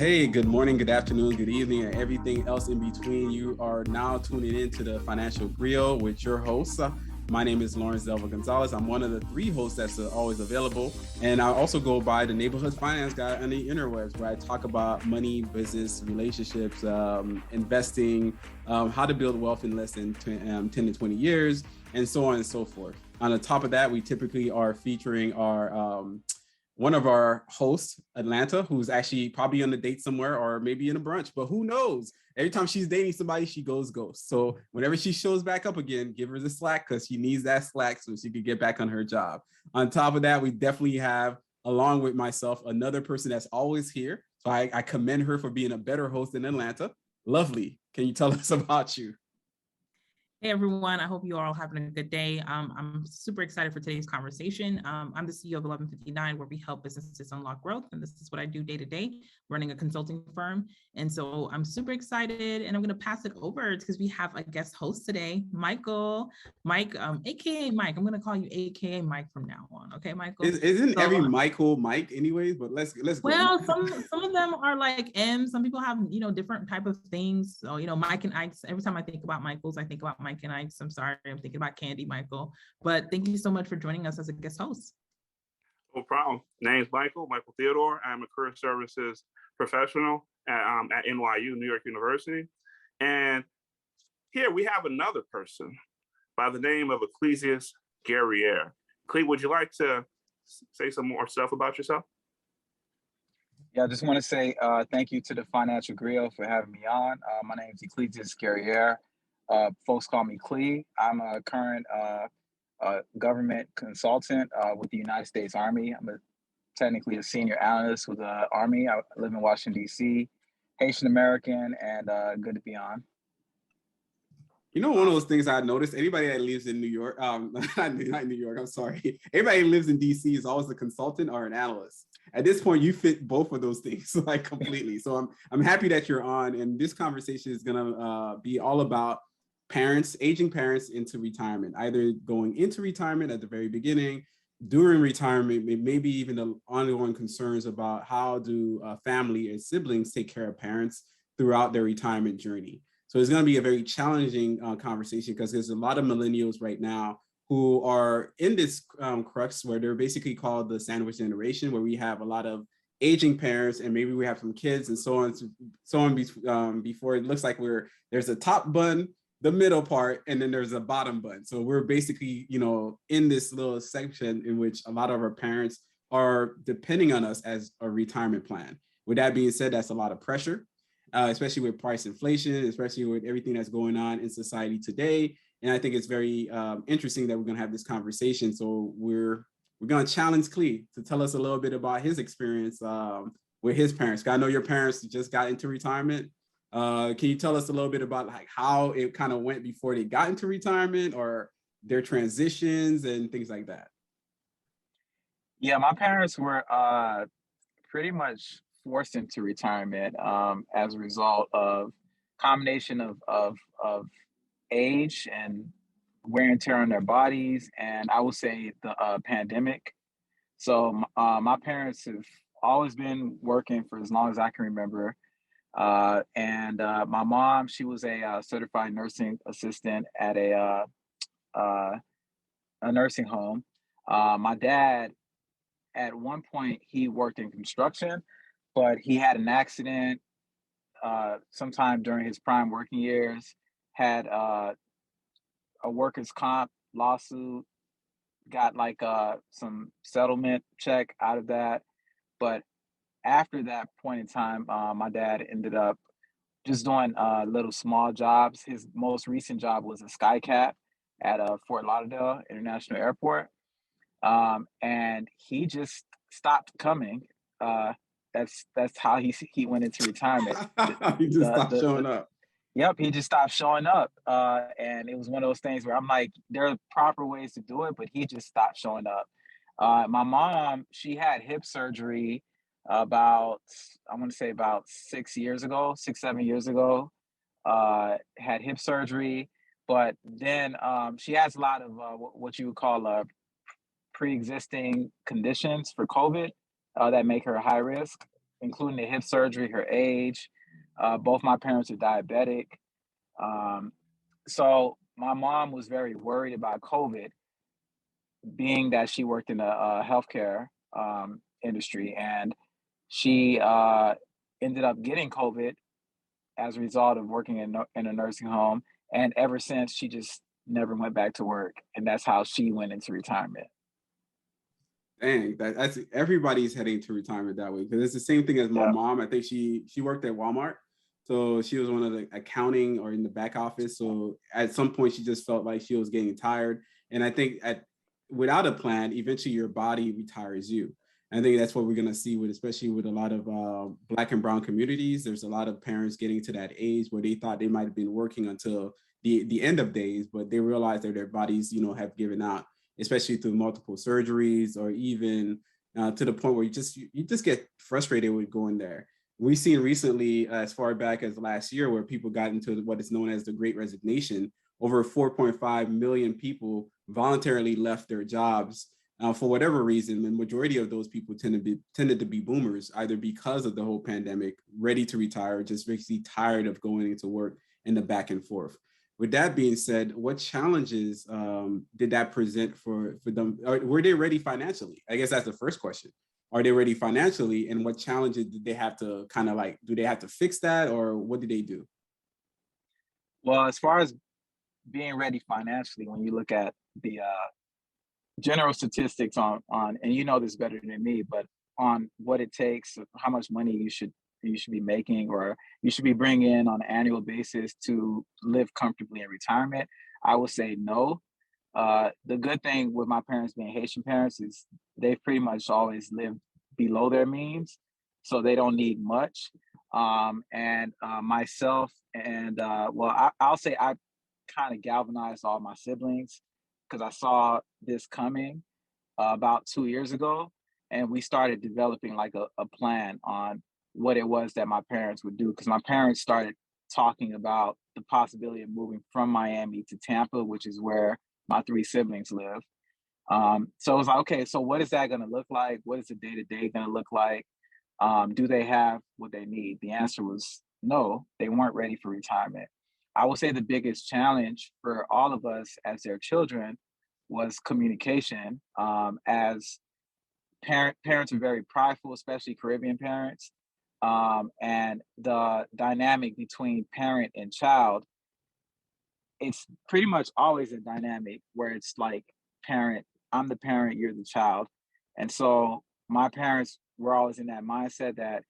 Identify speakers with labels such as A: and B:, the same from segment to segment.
A: Hey, good morning, good afternoon, good evening, and everything else in between. You are now tuning in to the Financial Griot with your host. My name is Lawrence Delva Gonzalez. I'm one of the three hosts that's always available. And I also go by the Neighborhood Finance Guy on the interwebs, where I talk about money, business, relationships, investing, how to build wealth in less than 10 to 20 years, and so on and so forth. On the top of that, we typically are featuring our one of our hosts, Atlanta, who's actually probably on a date somewhere or maybe in a brunch, but who knows? Every time she's dating somebody, she goes ghost. So whenever she shows back up again, give her the slack because she needs that slack so she could get back on her job. On top of that, we definitely have, along with myself, another person that's always here. So I commend her for being a better host in Atlanta. Lovely. Can you tell us about you?
B: Hey everyone, I hope you are all having a good day. I'm super excited for today's conversation. I'm the CEO of 1159, where we help businesses unlock growth. And this is what I do day to day, running a consulting firm. And so I'm super excited, and I'm going to pass it over because we have a guest host today, Michael. Mike, AKA Mike. I'm going to call you AKA Mike from now on. Okay, Michael?
A: Isn't every Michael Mike anyways? But let's go.
B: Well, some of them are like M. Some people have, different type of things. So, Mike and Ike, every time I think about Michaels, I think about Mike and Ike. I'm sorry, I'm thinking about Candy Michael. But thank you so much for joining us as a guest host.
C: No problem. Name's Michael Theodore. I'm a career services professional at NYU, New York University. And here we have another person by the name of Ecclessiate Guerrier. Cle, would you like to say some more stuff about yourself?
D: Yeah, I just want to say thank you to the Financial Griot for having me on. My name is Ecclessiate Guerrier. Folks call me Cle. I'm a current government consultant with the United States Army. I'm technically a senior analyst with the Army. I live in Washington, D.C., Haitian American, and good to be on.
A: One of those things I noticed, anybody that lives in New York, not New York, I'm sorry. Everybody who lives in DC is always a consultant or an analyst. At this point, you fit both of those things like completely. So I'm happy that you're on. And this conversation is gonna be all about aging parents into retirement, either going into retirement at the very beginning, during retirement, maybe even the ongoing concerns about how do family and siblings take care of parents throughout their retirement journey. So it's going to be a very challenging conversation because there's a lot of millennials right now who are in this crux where they're basically called the sandwich generation, where we have a lot of aging parents and maybe we have some kids and so on before it looks like there's a top bun, the middle part, and then there's a bottom bun. So we're basically, in this little section in which a lot of our parents are depending on us as a retirement plan. With that being said, that's a lot of pressure. Especially with price inflation, especially with everything that's going on in society today. And I think it's very interesting that we're going to have this conversation. So we're going to challenge Cle to tell us a little bit about his experience with his parents. I know your parents just got into retirement. Can you tell us a little bit about how it kind of went before they got into retirement or their transitions and things like that?
D: Yeah, my parents were pretty much forced into retirement as a result of combination of age and wear and tear on their bodies, and I would say the pandemic. So my parents have always been working for as long as I can remember, and my mom, she was a certified nursing assistant at a nursing home. My dad, at one point, he worked in construction, but he had an accident sometime during his prime working years, had a workers' comp lawsuit, got some settlement check out of that. But after that point in time, my dad ended up just doing little small jobs. His most recent job was a sky cap at Fort Lauderdale International Airport. And he just stopped coming. That's how he went into retirement.
A: He just stopped showing up.
D: Yep, he just stopped showing up. And it was one of those things where I'm like, there are proper ways to do it, but he just stopped showing up. My mom, she had hip surgery about 6 years ago, 7 years ago, had hip surgery, but then she has a lot of what you would call pre-existing conditions for COVID that make her high risk. including the hip surgery, her age. Both my parents are diabetic. So my mom was very worried about COVID, being that she worked in the healthcare industry, and she ended up getting COVID as a result of working in a nursing home. And ever since, she just never went back to work. And that's how she went into retirement.
A: Dang, that's everybody's heading to retirement that way, because it's the same thing as my mom. I think she worked at Walmart. So she was one of the accounting or in the back office. So at some point she just felt like she was getting tired. And I think without a plan, eventually your body retires you. I think that's what we're going to see especially with a lot of Black and brown communities. There's a lot of parents getting to that age where they thought they might have been working until the end of days, but they realize that their bodies, have given out, especially through multiple surgeries, or even to the point where you just get frustrated with going there. We've seen recently, as far back as last year, where people got into what is known as the Great Resignation. Over 4.5 million people voluntarily left their jobs for whatever reason. The majority of those people tended to be boomers, either because of the whole pandemic, ready to retire, just basically tired of going into work and the back and forth. With that being said, what challenges did that present for them? Or were they ready financially? I guess that's the first question. Are they ready financially? And what challenges did they have to do they have to fix that, or what did they do?
D: Well, as far as being ready financially, when you look at the general statistics on, and you know this better than me, but on what it takes, how much money you should be making, or you should be bringing in on an annual basis to live comfortably in retirement, I would say no. The good thing with my parents being Haitian parents is they've pretty much always lived below their means, so they don't need much. And myself and I'll say I kind of galvanized all my siblings, because I saw this coming about 2 years ago, and we started developing like a plan on what it was that my parents would do, because my parents started talking about the possibility of moving from Miami to Tampa, which is where my 3 siblings live. So it was like, okay, so what is that going to look like? What is the day-to-day going to look like? Do they have what they need? The answer was no, they weren't ready for retirement. I would say the biggest challenge for all of us as their children was communication. As parents are very prideful, especially Caribbean parents. And the dynamic between parent and child, it's pretty much always a dynamic where it's like I'm the parent, you're the child. And so my parents were always in that mindset that,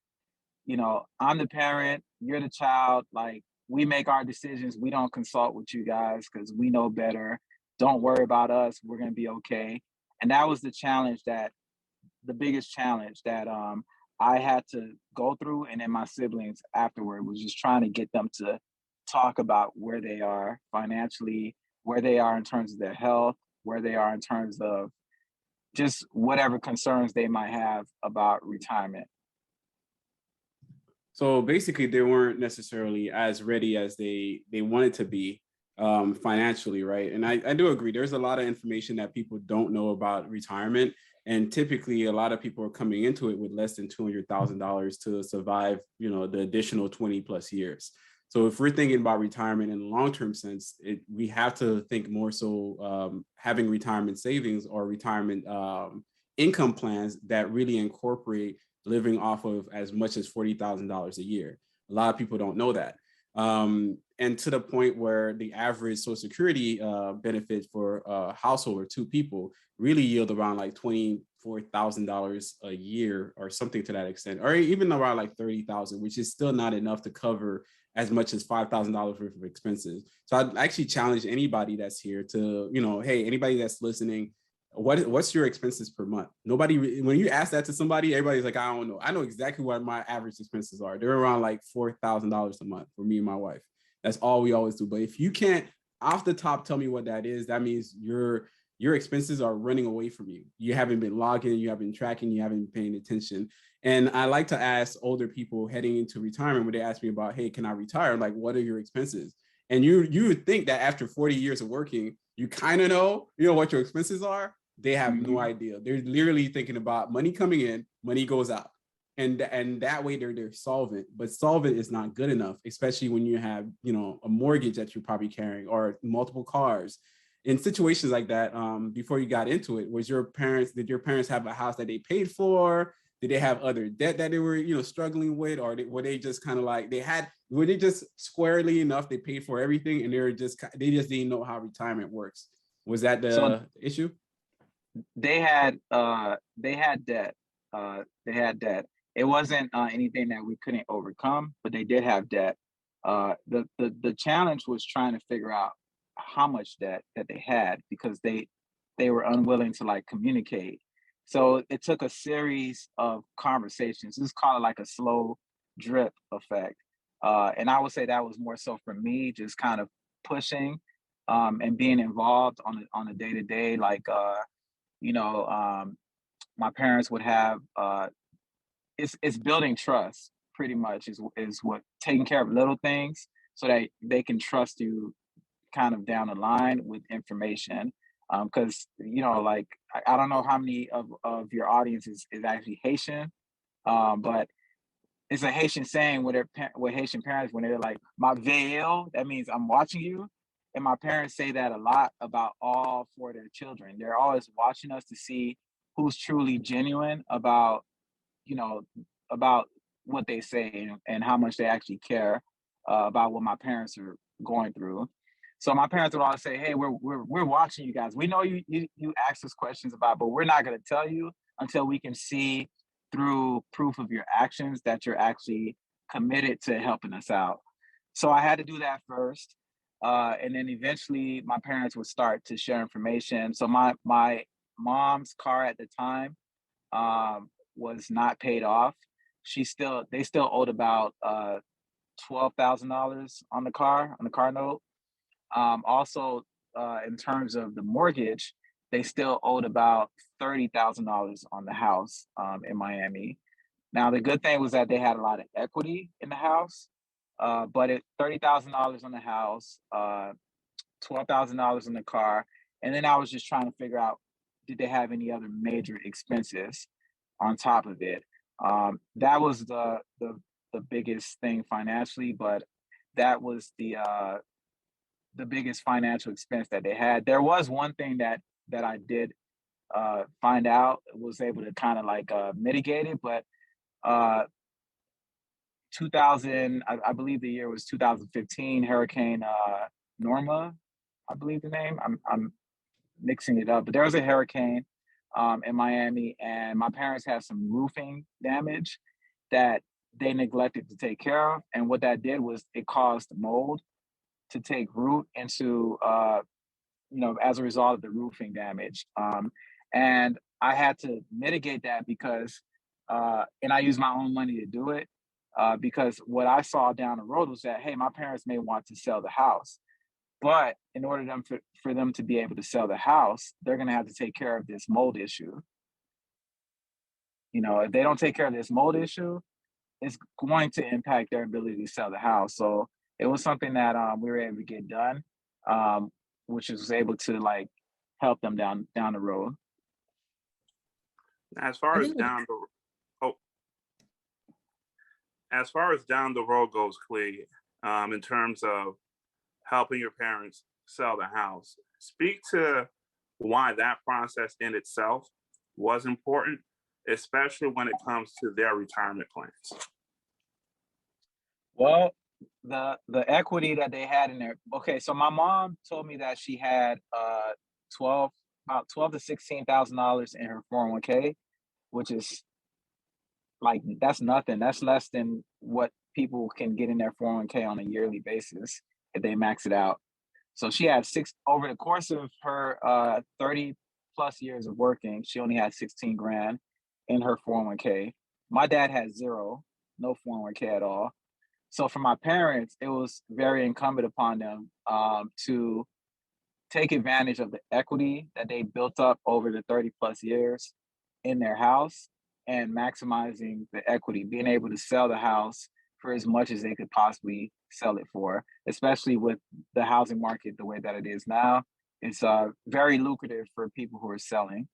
D: I'm the parent, you're the child, like we make our decisions, we don't consult with you guys because we know better. Don't worry about us, we're gonna be okay. And that was the biggest challenge that I had to go through, and then my siblings afterward, was just trying to get them to talk about where they are financially, where they are in terms of their health, where they are in terms of just whatever concerns they might have about retirement.
A: So basically, they weren't necessarily as ready as they wanted to be financially, right? And I do agree. There's a lot of information that people don't know about retirement. And typically, a lot of people are coming into it with less than $200,000 to survive, the additional 20 plus years. So if we're thinking about retirement in a long-term sense, we have to think more so having retirement savings or retirement income plans that really incorporate living off of as much as $40,000 a year. A lot of people don't know that. And to the point where the average Social Security benefit for a household or 2 people really yield around like $24,000 a year or something to that extent, or even around like $30,000, which is still not enough to cover as much as $5,000 worth of expenses. So I'd actually challenge anybody that's here to, hey, anybody that's listening, what's your expenses per month? When you ask that to somebody, everybody's like, I don't know. I know exactly what my average expenses are. They're around like $4,000 a month for me and my wife. That's all we always do. But if you can't off the top tell me what that is, that means your expenses are running away from you. You haven't been logging, you haven't been tracking, you haven't been paying attention. And I like to ask older people heading into retirement when they ask me about, hey, can I retire? Like, what are your expenses? And you would think that after 40 years of working, you kind of know, what your expenses are. They have no idea. They're literally thinking about money coming in, money goes out. and that way they're solvent. But solvent is not good enough, especially when you have, you know, a mortgage that you're probably carrying or multiple cars. In situations like that, before you got into it, did your parents have a house that they paid for? Did they have other debt that they were, you know, struggling with, or were they just kind of like were they just squarely enough they paid for everything and they just didn't know how retirement works? Was that the issue?
D: They had debt. They had debt. It wasn't anything that we couldn't overcome, but they did have debt. The challenge was trying to figure out how much debt that they had, because they were unwilling to like communicate. So it took a series of conversations. This is called like a slow drip effect. And I would say that was more so for me, just kind of pushing and being involved on a day-to-day, like you know, my parents would have it's building trust pretty much is what, taking care of little things so that they can trust you kind of down the line with information. Because you know, like I don't know how many of your audience is actually Haitian, but it's a Haitian saying with Haitian parents when they're like "ma veille," that means I'm watching you. And my parents say that a lot about all four of their children. They're always watching us to see who's truly genuine about, you know, about what they say and how much they actually care about what my parents are going through. So my parents would always say, "Hey, we're watching you guys. We know you ask us questions about, but we're not going to tell you until we can see through proof of your actions that you're actually committed to helping us out." So I had to do that first. And then eventually my parents would start to share information. So my mom's car at the time was not paid off. They still owed about $12,000 on the car note. Also, in terms of the mortgage, they still owed about $30,000 on the house in Miami. Now, the good thing was that they had a lot of equity in the house, but $30,000 on the house, $12,000 in the car, and then I was just trying to figure out, did they have any other major expenses on top of it? That was the biggest thing financially, but that was the biggest financial expense that they had. There was one thing that I did find out, was able to kind of like mitigate it, but 2000, I believe the year was 2015, Hurricane Norma, I believe the name. I'm mixing it up, but there was a hurricane in Miami, and my parents had some roofing damage that they neglected to take care of. And what that did was it caused mold to take root into, you know, as a result of the roofing damage. And I had to mitigate that because, and I used my own money to do it, because what I saw down the road was that, hey, my parents may want to sell the house, but in order for them to be able to sell the house, they're going to have to take care of this mold issue. You know, if they don't take care of this mold issue, it's going to impact their ability to sell the house. So it was something that we were able to get done, which was able to like help them down the road.
C: As far as down the road goes, Clee, in terms of helping your parents sell the house, speak to why that process in itself was important, especially when it comes to their retirement plans.
D: Well, the equity that they had in there. Okay, so my mom told me that she had about $12,000 to $16,000 in her 401k, which is like, that's nothing. That's less than what people can get in their 401k on a yearly basis if they max it out. So she had over the course of her 30 plus years of working, she only had 16 grand in her 401k. My dad had zero, no 401k at all. So for my parents, it was very incumbent upon them to take advantage of the equity that they built up over the 30 plus years in their house and maximizing the equity, being able to sell the house for as much as they could possibly sell it for, especially with the housing market the way that it is now. It's very lucrative for people who are selling.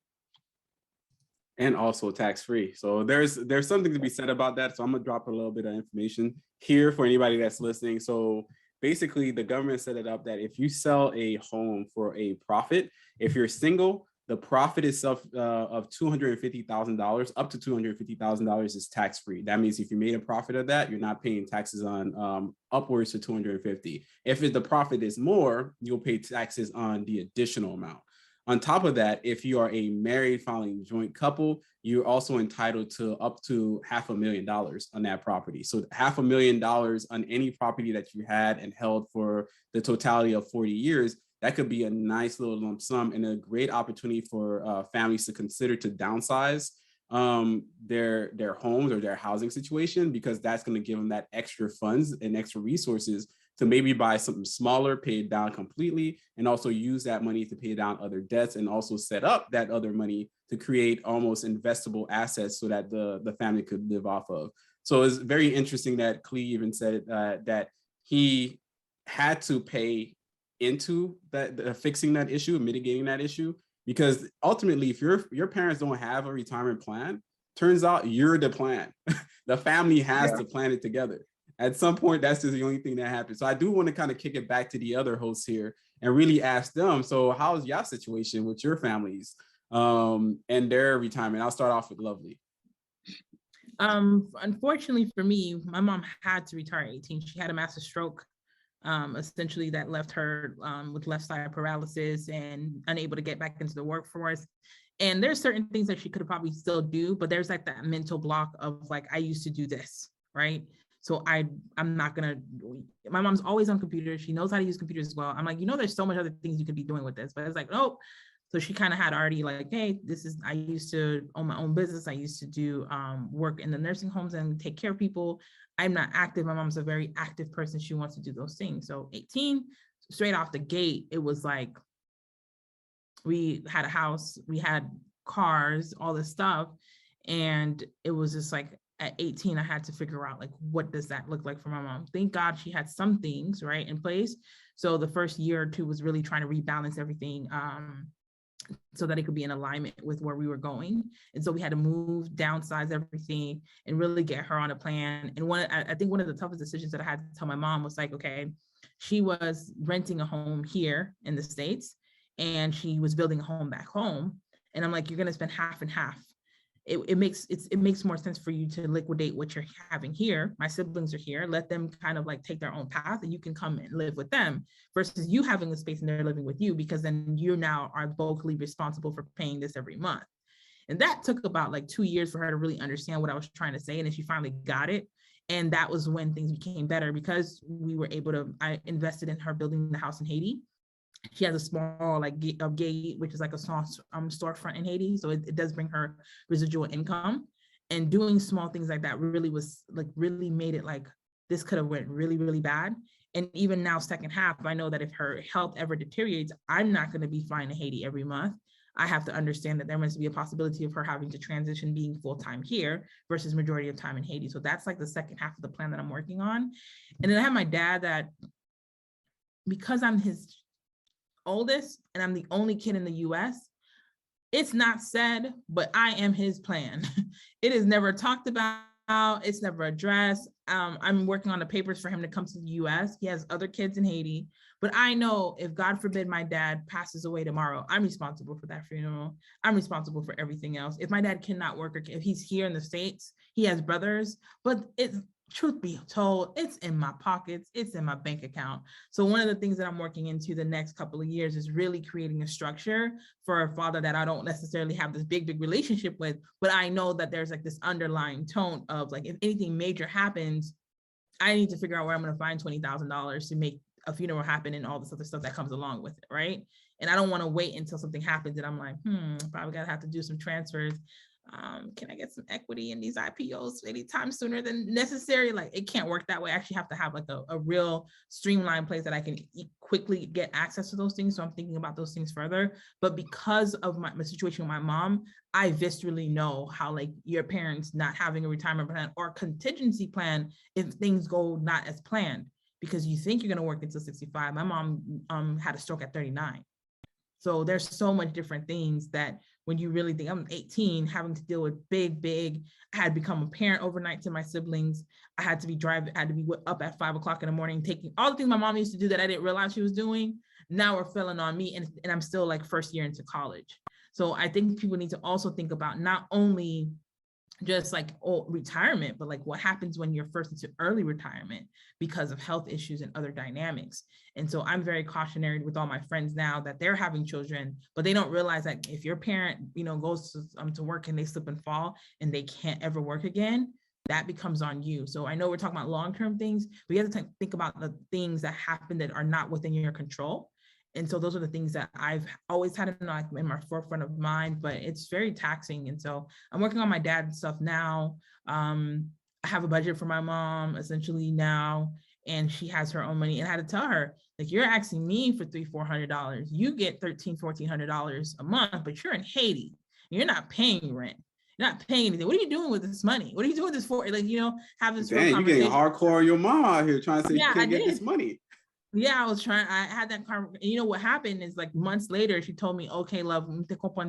A: And also tax-free. So there's something to be said about that. So I'm gonna drop a little bit of information here for anybody that's listening. So basically the government set it up that if you sell a home for a profit, if you're single, the profit itself of $250,000 up to $250,000 is tax-free. That means if you made a profit of that, you're not paying taxes on upwards to 250. If the profit is more, you'll pay taxes on the additional amount. On top of that, if you are a married filing joint couple, you're also entitled to up to $500,000 on that property. So $500,000 on any property that you had and held for the totality of 40 years, that could be a nice little lump sum and a great opportunity for families to consider to downsize their homes or their housing situation, because that's going to give them that extra funds and extra resources to maybe buy something smaller, pay it down completely, and also use that money to pay down other debts, and also set up that other money to create almost investable assets so that the family could live off of. So it's very interesting that Clee even said that he had to pay into that, fixing that issue, mitigating that issue, because ultimately, if your parents don't have a retirement plan, turns out you're the plan. The family has to plan it together. At some point, that's just the only thing that happens. So I do want to kind of kick it back to the other hosts here and really ask them, so how's your situation with your families and their retirement? I'll start off with Lovely.
B: Unfortunately for me, my mom had to retire at 18. She had a massive stroke, essentially that left her with left side paralysis and unable to get back into the workforce. And there's certain things that she could probably still do, but there's like that mental block of like, I used to do this, right? So I'm not gonna, my mom's always on computers. She knows how to use computers as well. I'm like, there's so much other things you could be doing with this, but it's like, nope. So she kind of had already like, hey, I used to own my own business. I used to do work in the nursing homes and take care of people. I'm not active. My mom's a very active person. She wants to do those things. So 18, straight off the gate, it was like, we had a house, we had cars, all this stuff. And it was just like, at 18, I had to figure out like, what does that look like for my mom? Thank God she had some things right in place. So the first year or two was really trying to rebalance everything so that it could be in alignment with where we were going. And so we had to move, downsize everything, and really get her on a plan. And I think one of the toughest decisions that I had to tell my mom was like, okay, she was renting a home here in the States, and she was building a home back home. And I'm like, you're gonna spend half and half. It makes more sense for you to liquidate what you're having here. My siblings are here. Let them kind of like take their own path, and you can come and live with them, versus you having the space and they're living with you, because then you now are vocally responsible for paying this every month. And that took about like 2 years for her to really understand what I was trying to say. And then she finally got it. And that was when things became better, because we were able to, I invested in her building the house in Haiti. She has a small like gate, which is like a small storefront in Haiti. So it does bring her residual income. And doing small things like that really was like, really made it like, this could have went really, really bad. And even now, second half, I know that if her health ever deteriorates, I'm not going to be flying to Haiti every month. I have to understand that there must be a possibility of her having to transition being full-time here versus majority of time in Haiti. So that's like the second half of the plan that I'm working on. And then I have my dad that, because I'm his oldest and I'm the only kid in the US, it's not said, but I am his plan. It is never talked about. It's never addressed. I'm working on the papers for him to come to the US. He has other kids in Haiti, but I know if God forbid my dad passes away tomorrow, I'm responsible for that funeral. I'm responsible for everything else. If my dad cannot work, or if he's here in the States, he has brothers, but it's, truth be told, it's in my pockets, it's in my bank account. So one of the things that I'm working into the next couple of years is really creating a structure for a father that I don't necessarily have this big relationship with, but I know that there's like this underlying tone of like, if anything major happens, I need to figure out where I'm going to find $20,000 to make a funeral happen and all this other stuff that comes along with it, right? And I don't want to wait until something happens and I'm like, probably gotta have to do some transfers. Can I get some equity in these IPOs anytime sooner than necessary? Like, it can't work that way. I actually have to have like a real streamlined place that I can quickly get access to those things. So I'm thinking about those things further. But because of my situation with my mom, I viscerally know how like your parents not having a retirement plan or contingency plan if things go not as planned, because you think you're going to work until 65. My mom had a stroke at 39. So there's so much different things that when you really think I'm 18, having to deal with big, I had become a parent overnight to my siblings. I had to be up at 5 o'clock in the morning, taking all the things my mom used to do that I didn't realize she was doing. Now are falling on me, and I'm still like first year into college. So I think people need to also think about not only just like retirement, but like what happens when you're first into early retirement because of health issues and other dynamics. And so I'm very cautionary with all my friends now that they're having children, but they don't realize that if your parent, goes to work and they slip and fall and they can't ever work again, that becomes on you. So I know we're talking about long-term things, but you have to think about the things that happen that are not within your control. And so those are the things that I've always had in my forefront of mind, but it's very taxing. And so I'm working on my dad's stuff now. I have a budget for my mom essentially now, and she has her own money. And I had to tell her, like, you're asking me for $300-400. You get $1,300-1,400 a month, but you're in Haiti. You're not paying rent. You're not paying anything. What are you doing with this money? What are you doing this for? Like, have this real conversation.
A: You're getting hardcore on your mom out here trying to say you can't get this money.
B: Yeah, I had that conversation. What happened is like months later, she told me, okay, love,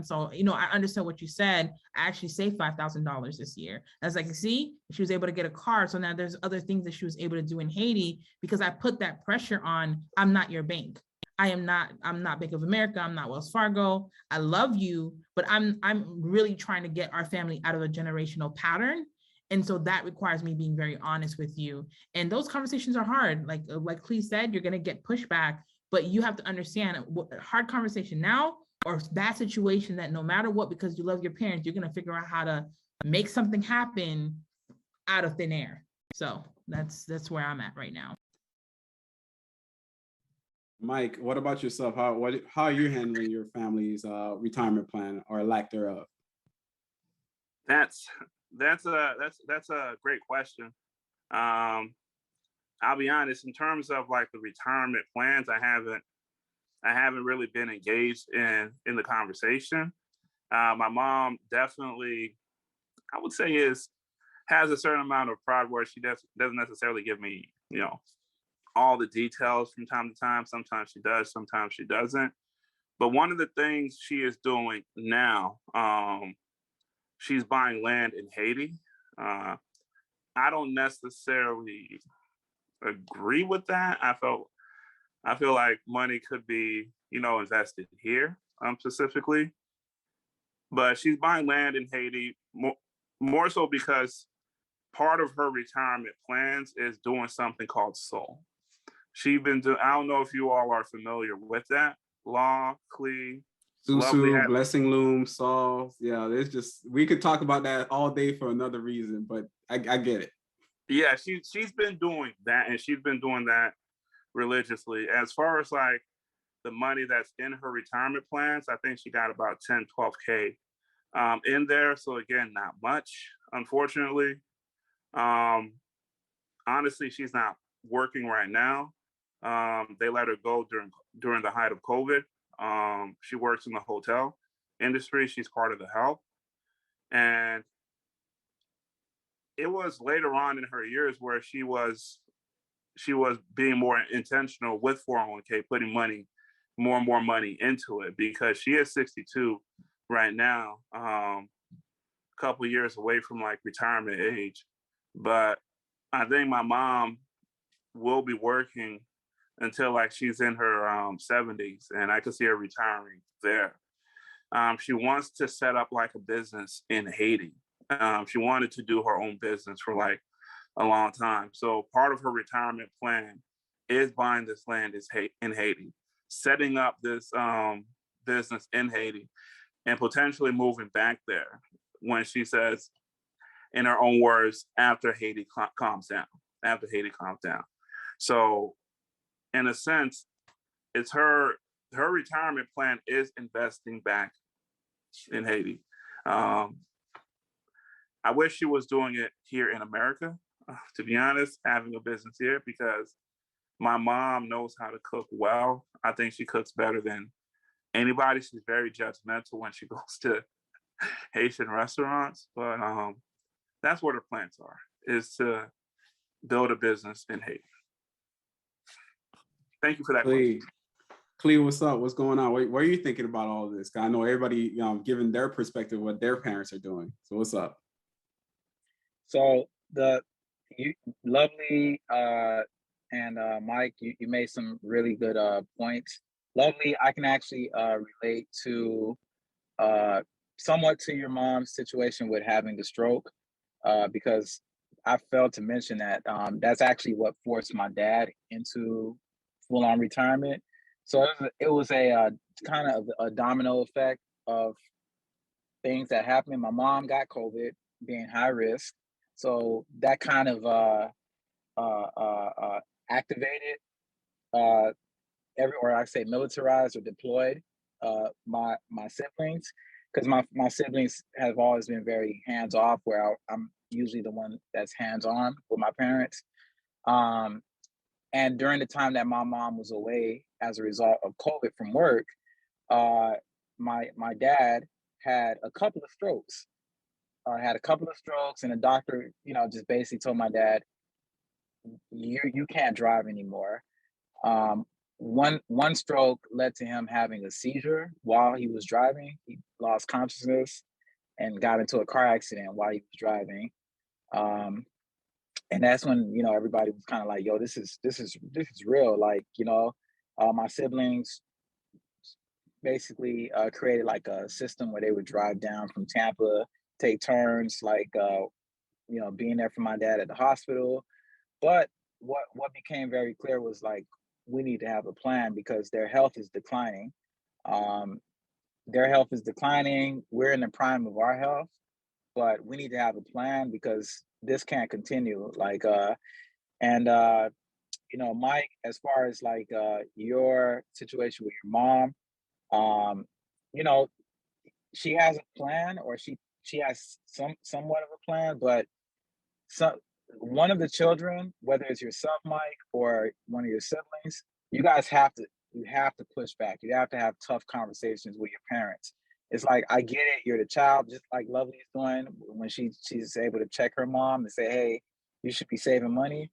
B: so, I understand what you said. I actually saved $5,000 this year. I was like, see, she was able to get a car. So now there's other things that she was able to do in Haiti because I put that pressure on. I'm not your bank. I'm not Bank of America. I'm not Wells Fargo. I love you, but I'm really trying to get our family out of a generational pattern. And so that requires me being very honest with you. And those conversations are hard. Like Clee said, you're going to get pushback, but you have to understand what hard conversation now or that situation that no matter what, because you love your parents, you're going to figure out how to make something happen out of thin air. So that's where I'm at right now.
A: Mike, what about yourself? How are you handling your family's retirement plan or lack thereof?
C: That's a great question. I'll be honest, in terms of like the retirement plans, I haven't really been engaged in the conversation. My mom definitely, I would say, has a certain amount of pride where she doesn't necessarily give me, all the details from time to time. Sometimes she does, sometimes she doesn't. But one of the things she is doing now, she's buying land in Haiti. I don't necessarily agree with that. I feel like money could be, invested here specifically. But she's buying land in Haiti more so because part of her retirement plans is doing something called SOL. She's been doing, I don't know if you all are familiar with that. Law, Clee,
A: Susu, Blessing Loom, Saul. Yeah, we could talk about that all day for another reason, but I get it.
C: Yeah, she's been doing that, and she's been doing that religiously. As far as like the money that's in her retirement plans, I think she got about 10, 12K in there. So again, not much, unfortunately. Honestly, she's not working right now. They let her go during the height of COVID. She works in the hotel industry. She's part of the health. And it was later on in her years where she was being more intentional with 401k, putting more and more money into it, because she is 62 right now, a couple of years away from like retirement age. But I think my mom will be working until like she's in her 70s, and I could see her retiring there. She wants to set up like a business in Haiti. She wanted to do her own business for like a long time. So part of her retirement plan is buying this land in Haiti, setting up this business in Haiti, and potentially moving back there when she says, in her own words, after Haiti calms down. So in a sense, it's her retirement plan is investing back in Haiti. I wish she was doing it here in America, to be honest, having a business here, because my mom knows how to cook well. I think she cooks better than anybody. She's very judgmental when she goes to Haitian restaurants, but that's what her plans are, is to build a business in Haiti. Thank you for that question.
A: Cleo, what's up? What's going on? What are you thinking about all of this? I know everybody giving their perspective what their parents are doing. So what's up?
D: So you Lovely and Mike, you made some really good points. Lovely, I can actually relate to somewhat to your mom's situation with having the stroke, because I failed to mention that that's actually what forced my dad into full-on retirement. So it was a kind of a domino effect of things that happened. My mom got COVID, being high risk, so that kind of activated or I say militarized or deployed my siblings, because my siblings have always been very hands off, where I'm usually the one that's hands on with my parents. And during the time that my mom was away as a result of COVID from work, uh, my dad had a couple of strokes. And the doctor, just basically told my dad, you can't drive anymore. Um, one stroke led to him having a seizure while he was driving. He lost consciousness and got into a car accident while he was driving. And that's when everybody was kind of like, "Yo, this is real." Like, my siblings basically created like a system where they would drive down from Tampa, take turns, like being there for my dad at the hospital. But what became very clear was like, we need to have a plan because their health is declining. Um, their health is declining. We're in the prime of our health, but we need to have a plan because this can't continue. Like, Mike, as far as like your situation with your mom, um, you know, she has a plan, or she has somewhat of a plan, but some one of the children, whether it's yourself, Mike, or one of your siblings, you guys have to push back. You have to have tough conversations with your parents. It's like, I get it, you're the child, just like Lovely is doing when she's able to check her mom and say, hey, you should be saving money.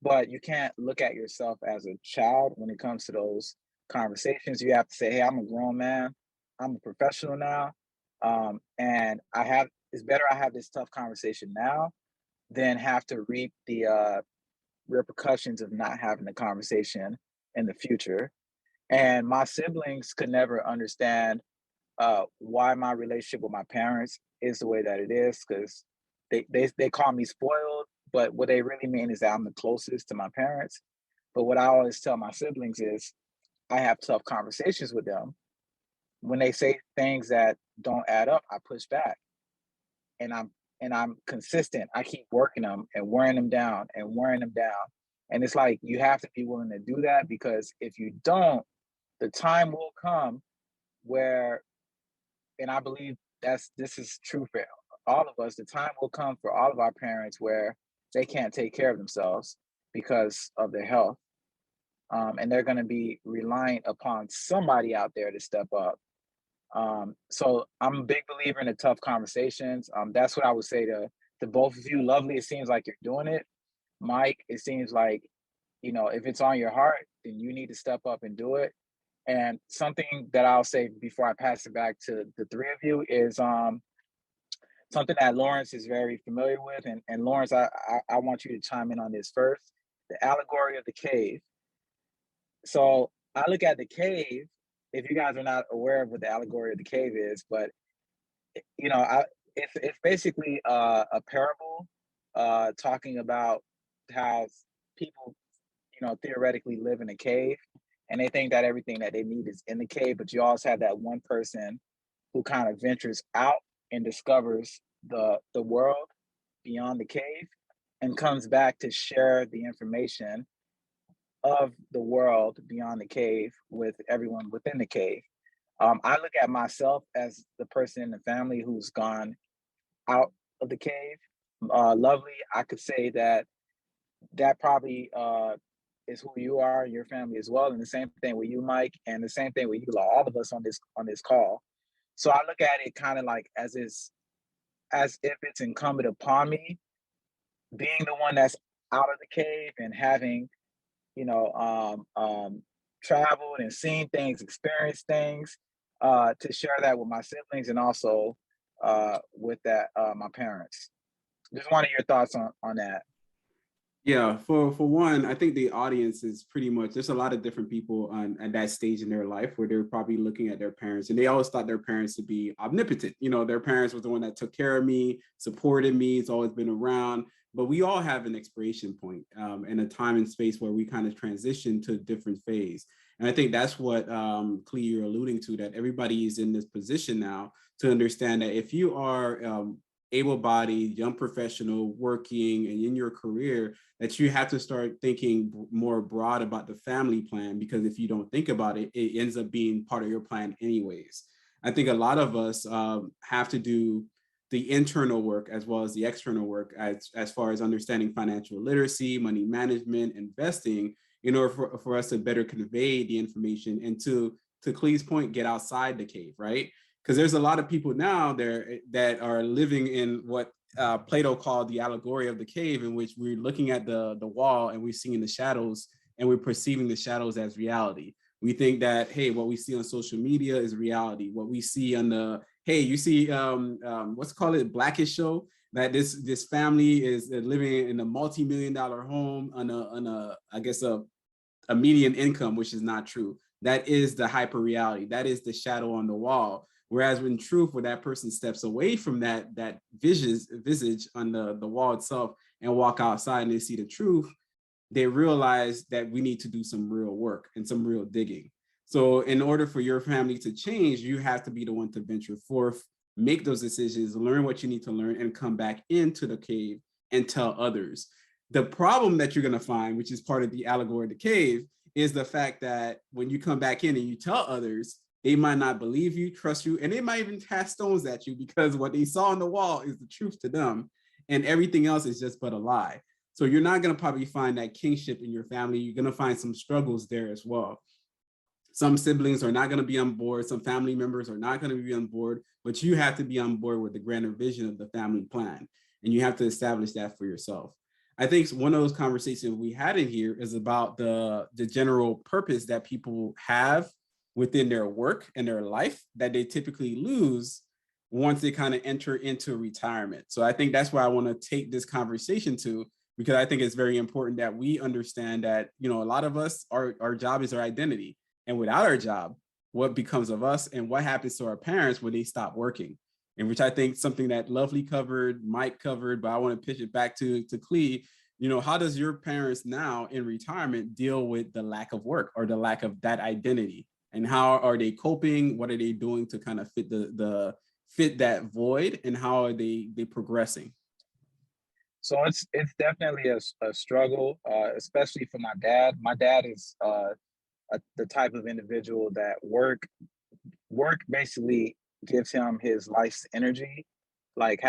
D: But you can't look at yourself as a child when it comes to those conversations. You have to say, hey, I'm a grown man, I'm a professional now. And it's better I have this tough conversation now than have to reap the repercussions of not having the conversation in the future. And my siblings could never understand why my relationship with my parents is the way that it is, because they call me spoiled, but what they really mean is that I'm the closest to my parents. But what I always tell my siblings is, I have tough conversations with them. When they say things that don't add up, I push back, and I'm consistent. I keep working them and wearing them down and wearing them down. And it's like, you have to be willing to do that, because if you don't, the time will come where, and I believe this is true for all of us, the time will come for all of our parents where they can't take care of themselves because of their health. And they're going to be reliant upon somebody out there to step up. So I'm a big believer in the tough conversations. That's what I would say to both of you. Lovely, it seems like you're doing it. Mike, it seems like, if it's on your heart, then you need to step up and do it. And something that I'll say before I pass it back to the three of you is something that Lawrence is very familiar with. And Lawrence, I want you to chime in on this first. The allegory of the cave. So I look at the cave, if you guys are not aware of what the allegory of the cave is, but it's basically a parable talking about how people, theoretically live in a cave, and they think that everything that they need is in the cave, but you also have that one person who kind of ventures out and discovers the world beyond the cave and comes back to share the information of the world beyond the cave with everyone within the cave. I look at myself as the person in the family who's gone out of the cave. Lovely, I could say that probably is who you are and your family as well. And the same thing with you, Mike, and the same thing with you, all of us on this call. So I look at it kind of like as if it's incumbent upon me, being the one that's out of the cave and having, traveled and seen things, experienced things, to share that with my siblings and also with that my parents. Just wanted your thoughts on that.
A: Yeah, for one, I think the audience is pretty much, there's a lot of different people at that stage in their life where they're probably looking at their parents and they always thought their parents to be omnipotent. You know, their parents was the one that took care of me, supported me, it's always been around. But we all have an expiration point and a time and space where we kind of transition to a different phase. And I think that's what Clea, you're alluding to, that everybody is in this position now to understand that if you are able-bodied, young professional, working and in your career, that you have to start thinking more broad about the family plan, because if you don't think about it, it ends up being part of your plan anyways. I think a lot of us have to do the internal work as well as the external work as far as understanding financial literacy, money management, investing, in order for us to better convey the information and to Clee's point, get outside the cave, right? Because there's a lot of people now there that are living in what Plato called the allegory of the cave, in which we're looking at the wall and we're seeing the shadows and we're perceiving the shadows as reality. We think that, hey, what we see on social media is reality. What we see on the, hey, you see, what's called it, Blackish show, that this family is living in a multi-million-dollar home on a I guess a median income, which is not true. That is the hyper reality. That is the shadow on the wall. Whereas in truth, when that person steps away from that visage on the wall itself and walk outside and they see the truth, they realize that we need to do some real work and some real digging. So in order for your family to change, you have to be the one to venture forth, make those decisions, learn what you need to learn, and come back into the cave and tell others. The problem that you're going to find, which is part of the allegory of the cave, is the fact that when you come back in and you tell others, they might not believe you, trust you, and they might even cast stones at you because what they saw on the wall is the truth to them, and everything else is just but a lie. So you're not going to probably find that kingship in your family. You're going to find some struggles there as well. Some siblings are not going to be on board. Some family members are not going to be on board, but you have to be on board with the grander vision of the family plan, and you have to establish that for yourself. I think one of those conversations we had in here is about the general purpose that people have within their work and their life that they typically lose once they kind of enter into retirement. So I think that's where I want to take this conversation to, because I think it's very important that we understand that, you know, a lot of us, our job is our identity. And without our job, what becomes of us and what happens to our parents when they stop working? And which I think something that Lovely covered, Mike covered, but I want to pitch it back to Clea. You know, how does your parents now in retirement deal with the lack of work or the lack of that identity? And how are they coping? What are they doing to kind of fit that void? And how are they progressing?
D: So it's definitely a struggle, especially for my dad. My dad is the type of individual that work basically gives him his life's energy, like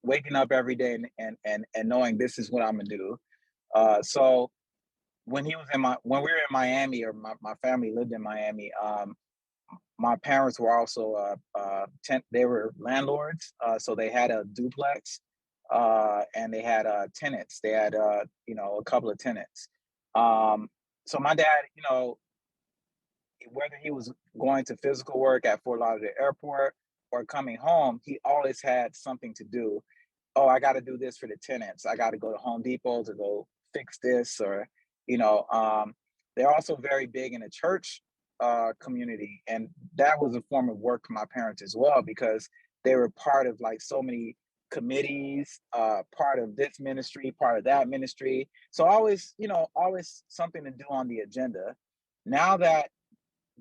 D: waking up every day and knowing this is what I'm gonna do. So when we were in Miami, or my family lived in Miami, my parents were also they were landlords, so they had a duplex, and they had tenants. They had a couple of tenants. So my dad, whether he was going to physical work at Fort Lauderdale Airport or coming home, he always had something to do. Oh, I got to do this for the tenants. I got to go to Home Depot to go fix this, or they're also very big in the church community, and that was a form of work for my parents as well, because they were part of like so many committees, part of this ministry, part of that ministry. So always something to do on the agenda. Now that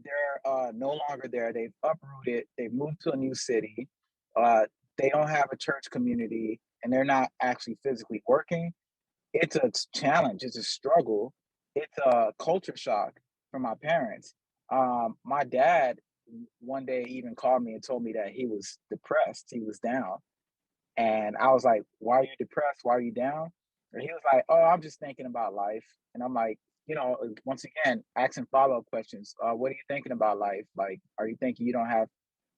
D: they're no longer there, they've uprooted, they've moved to a new city, they don't have a church community, and they're not actually physically working. It's a challenge, it's a struggle, it's a culture shock for my parents. My dad one day even called me and told me that he was depressed, he was down. And I was like, why are you depressed? Why are you down? And he was like, oh, I'm just thinking about life. And I'm like, once again, asking follow-up questions. What are you thinking about life? Like, are you thinking you don't have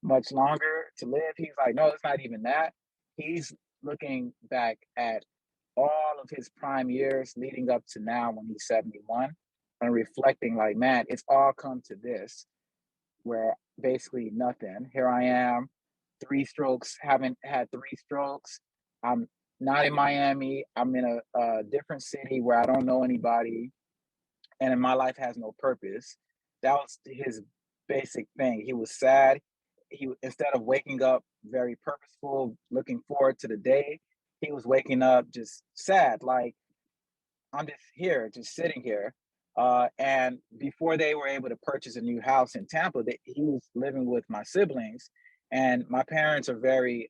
D: much longer to live? He's like, no, it's not even that. He's looking back at all of his prime years leading up to now when he's 71. and reflecting like, man, it's all come to this, where basically nothing. Here I am, 3 strokes, haven't had 3 strokes. I'm not in Miami. I'm in a different city where I don't know anybody, and my life has no purpose. That was his basic thing. He was sad. He, instead of waking up very purposeful, looking forward to the day, he was waking up just sad, like, I'm just here, just sitting here. And before they were able to purchase a new house in Tampa, he was living with my siblings. And my parents are very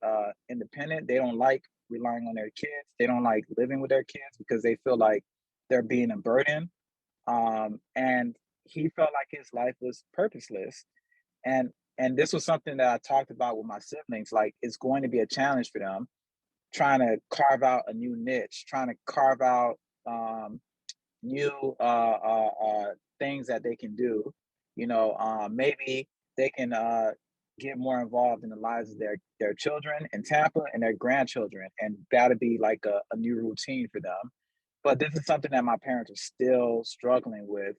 D: independent. They don't like relying on their kids. They don't like living with their kids because they feel like they're being a burden. And he felt like his life was purposeless. And this was something that I talked about with my siblings. Like, it's going to be a challenge for them, trying to carve out a new niche, trying to carve out new things that they can do. Maybe they can get more involved in the lives of their children in Tampa and their grandchildren, and that'll be like a new routine for them. But this is something that my parents are still struggling with.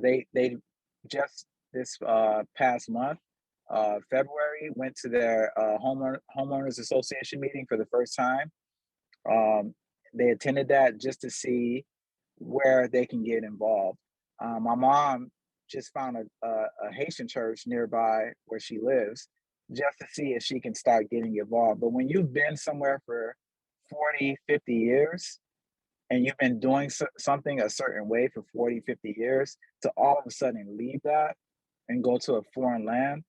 D: They just this past month, February, went to their homeowners association meeting for the first time. They attended that just to see where they can get involved. My mom just found a Haitian church nearby where she lives, just to see if she can start getting involved. But when you've been somewhere for 40, 50 years, and you've been doing something a certain way for 40, 50 years, to all of a sudden leave that and go to a foreign land,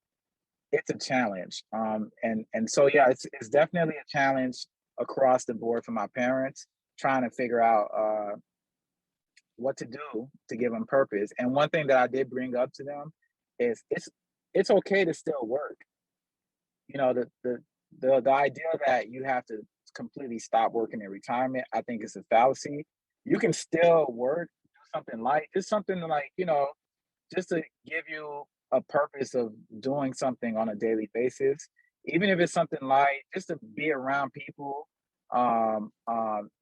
D: it's a challenge. And so, yeah, it's definitely a challenge across the board for my parents, trying to figure out what to do to give them purpose. And one thing that I did bring up to them is it's okay to still work. The idea that you have to completely stop working in retirement, I think is a fallacy. You can still work, do something like, just something like, just to give you a purpose of doing something on a daily basis, even if it's something like just to be around people,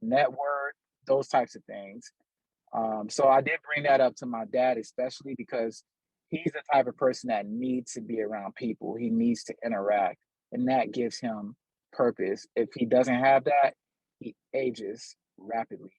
D: network, those types of things. So I did bring that up to my dad, especially because he's the type of person that needs to be around people. He needs to interact, and that gives him purpose. If he doesn't have that, he ages rapidly.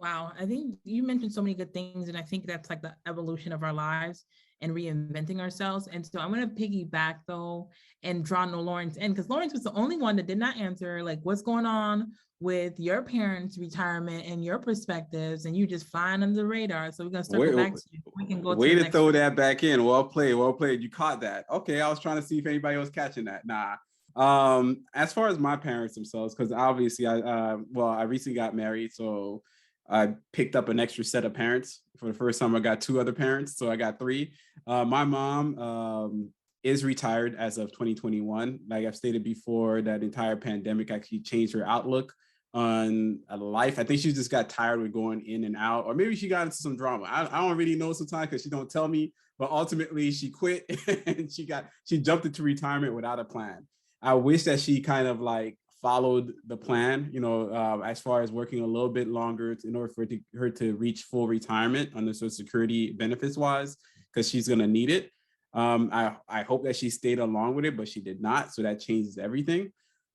B: Wow, I think you mentioned so many good things, and I think that's like the evolution of our lives and reinventing ourselves. And so I'm going to piggyback though and draw Lawrence in, because Lawrence was the only one that did not answer like what's going on with your parents' retirement and your perspectives, and you just flying under the radar. So we're going to circle back to you. We can go
A: way
B: to
A: to throw that back in. Well played. You caught that. Okay, I was trying to see if anybody was catching that. Nah. As far as my parents themselves, because obviously I recently got married, so I picked up an extra set of parents. For the first time, I got 2 other parents, so I got 3. My mom is retired as of 2021. Like I've stated before, that entire pandemic actually changed her outlook on life. I think she just got tired with going in and out, or maybe she got into some drama. I don't really know sometimes because she don't tell me, but ultimately she quit and she jumped into retirement without a plan. I wish that she kind of like followed the plan, as far as working a little bit longer in order for her to reach full retirement on the Social Security benefits wise, because she's going to need it. I hope that she stayed along with it, but she did not. So that changes everything.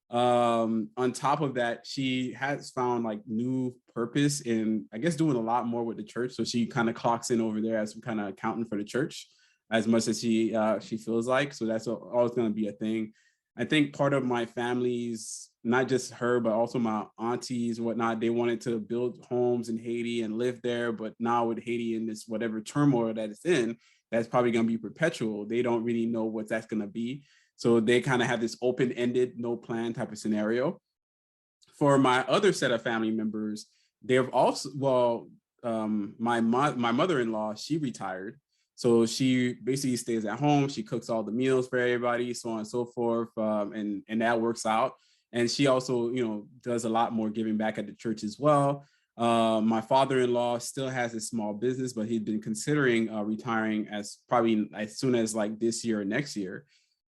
A: On top of that, she has found like new purpose in, I guess, doing a lot more with the church. So she kind of clocks in over there as some kind of accountant for the church, as much as she feels like. So that's always going to be a thing. I think part of my family's, not just her, but also my aunties and whatnot, they wanted to build homes in Haiti and live there. But now with Haiti in this whatever turmoil that it's in, that's probably going to be perpetual. They don't really know what that's going to be. So they kind of have this open-ended, no plan type of scenario. For my other set of family members, they've also, my mother-in-law, she retired. So she basically stays at home. She cooks all the meals for everybody, so on and so forth. And that works out. And she also, does a lot more giving back at the church as well. My father-in-law still has a small business, but he'd been considering retiring as soon as like this year or next year.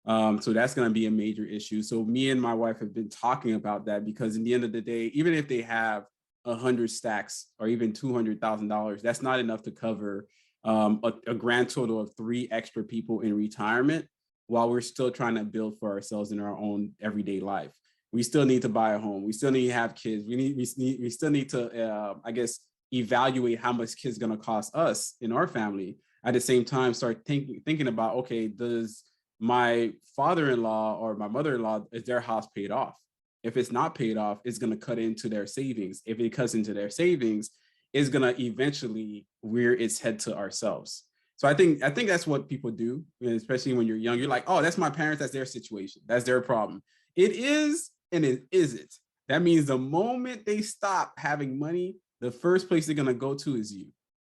A: So that's going to be a major issue. So me and my wife have been talking about that, because in the end of the day, even if they have 100 stacks or even $200,000. That's not enough to cover a grand total of 3 extra people in retirement while we're still trying to build for ourselves in our own everyday life. We still need to buy a home. We still need to have kids. We still need to, I guess, evaluate how much kids going to cost us in our family. At the same time, start thinking about, okay, does my father-in-law or my mother-in-law, is their house paid off? If it's not paid off, it's going to cut into their savings. If it cuts into their savings, it's going to eventually rear its head to ourselves. So I think that's what people do, especially when you're young. You're like, oh, that's my parents. That's their situation. That's their problem. It is, and it isn't. That means the moment they stop having money, the first place they're going to go to is you,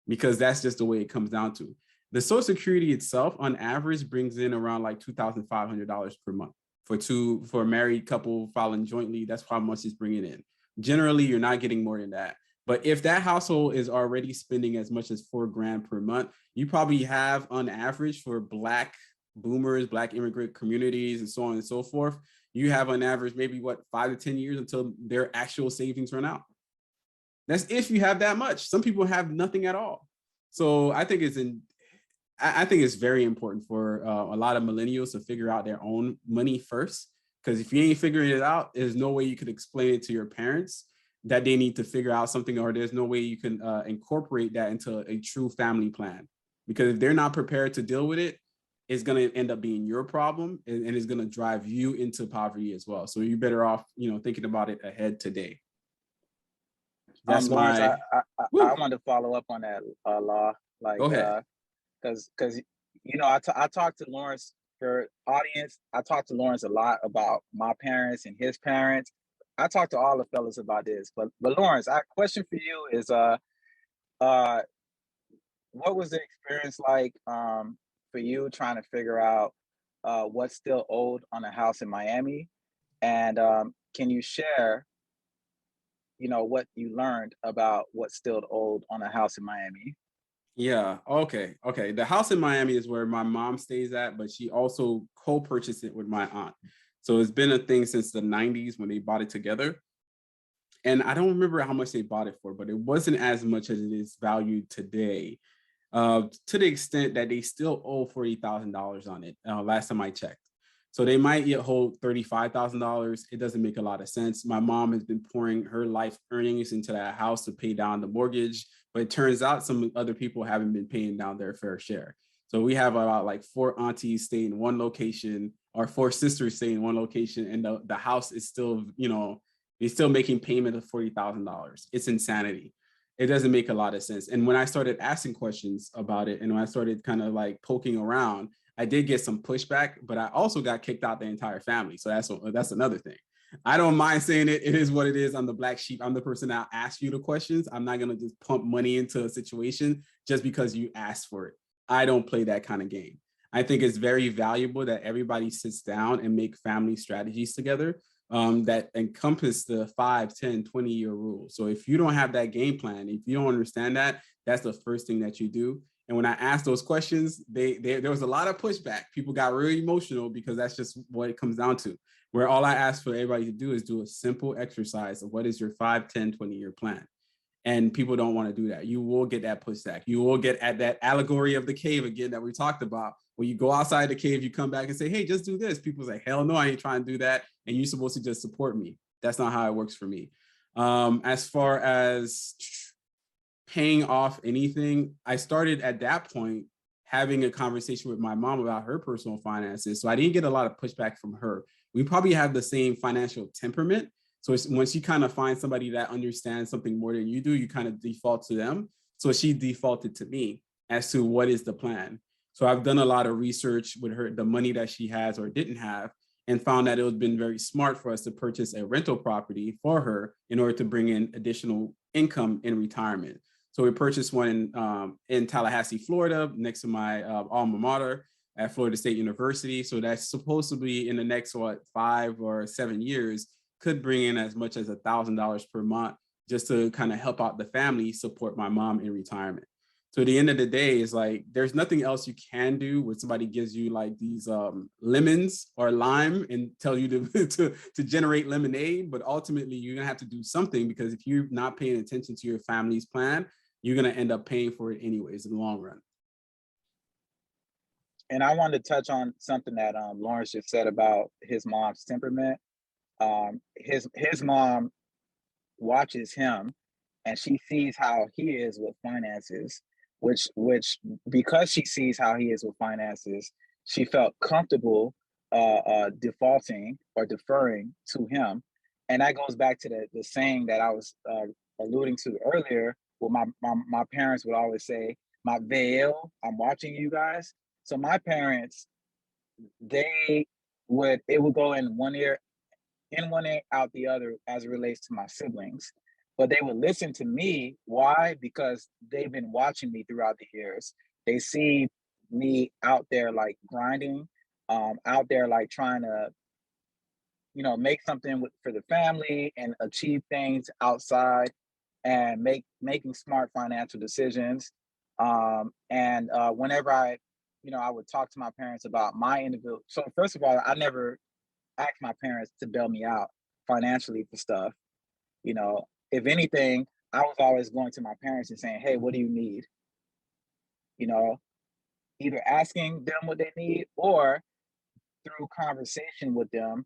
A: because that's just the way it comes down to. The Social Security itself, on average, brings in around like $2,500 per month. For a married couple filing jointly, that's how much it's bringing in. Generally, you're not getting more than that. But if that household is already spending as much as $4,000 per month, you probably have, on average, for Black boomers, Black immigrant communities, and so on and so forth, you have on average maybe 5 to 10 years until their actual savings run out. That's if you have that much. Some people have nothing at all. So I think it's very important for a lot of millennials to figure out their own money first, because if you ain't figuring it out, there's no way you could explain it to your parents that they need to figure out something, or there's no way you can incorporate that into a true family plan. Because if they're not prepared to deal with it, it's going to end up being your problem, and it's going to drive you into poverty as well. So you're better off, thinking about it ahead today. That's
D: Lawrence,
A: my.
D: I wanted to follow up on that, Law. Like,
A: go ahead.
D: Because I talked to Lawrence, for audience. I talked to Lawrence a lot about my parents and his parents. I talked to all the fellas about this, but Lawrence, our question for you is, what was the experience like for you trying to figure out what's still owed on a house in Miami, and can you share, what you learned about what's still owed on a house in Miami?
A: Yeah. Okay. The house in Miami is where my mom stays at, but she also co-purchased it with my aunt. So it's been a thing since the 90s when they bought it together. And I don't remember how much they bought it for, but it wasn't as much as it is valued today, to the extent that they still owe $40,000 on it last time I checked. So they might yet hold $35,000. It doesn't make a lot of sense. My mom has been pouring her life earnings into that house to pay down the mortgage, but it turns out some other people haven't been paying down their fair share. So we have about like 4 aunties stay in one location, or 4 sisters stay in one location, and the house is still, they're still making payment of $40,000. It's insanity. It doesn't make a lot of sense. And when I started asking questions about it, and when I started kind of like poking around, I did get some pushback, but I also got kicked out the entire family. So that's another thing. I don't mind saying it. It is what it is. I'm the black sheep. I'm the person that asks you the questions. I'm not going to just pump money into a situation just because you asked for it. I don't play that kind of game. I think it's very valuable that everybody sits down and make family strategies together that encompass the 5, 10, 20-year rule. So if you don't have that game plan, if you don't understand that, that's the first thing that you do. And when I asked those questions, there was a lot of pushback. People got really emotional because that's just what it comes down to. Where all I ask for everybody to do is do a simple exercise of what is your 5, 10, 20-year plan. And people don't want to do that. You will get that pushback. You will get at that allegory of the cave again that we talked about. When you go outside the cave, you come back and say, hey, just do this. People say, hell no, I ain't trying to do that. And you're supposed to just support me. That's not how it works for me. As far as paying off anything, I started at that point having a conversation with my mom about her personal finances. So I didn't get a lot of pushback from her. We probably have the same financial temperament. So once you kind of find somebody that understands something more than you do, you kind of default to them. So she defaulted to me as to what is the plan. So I've done a lot of research with her, the money that she has or didn't have, and found that it would have been very smart for us to purchase a rental property for her in order to bring in additional income in retirement. So we purchased one in Tallahassee, Florida, next to my alma mater at Florida State University. So that's supposed to be in the next, 5 or 7 years, could bring in as much as $1,000 per month just to kind of help out the family, support my mom in retirement. So at the end of the day, it's like there's nothing else you can do when somebody gives you like these lemons or lime and tell you to generate lemonade. But ultimately, you're gonna have to do something, because if you're not paying attention to your family's plan, you're gonna end up paying for it anyways in the long run.
D: And I wanted to touch on something that Lawrence just said about his mom's temperament. His mom watches him, and she sees how he is with finances, which because she sees how he is with finances, she felt comfortable defaulting or deferring to him. And that goes back to the saying that I was alluding to earlier, where my parents would always say, "My veil, I'm watching you guys." So my parents, it would go in one ear, out the other as it relates to my siblings. But they would listen to me. Why? Because they've been watching me throughout the years. They see me out there like grinding, out there like trying to, make something for the family and achieve things outside and making smart financial decisions. And whenever I would talk to my parents about my individual. So first of all, I never asked my parents to bail me out financially for stuff. If anything, I was always going to my parents and saying, "Hey, what do you need?" Either asking them what they need, or through conversation with them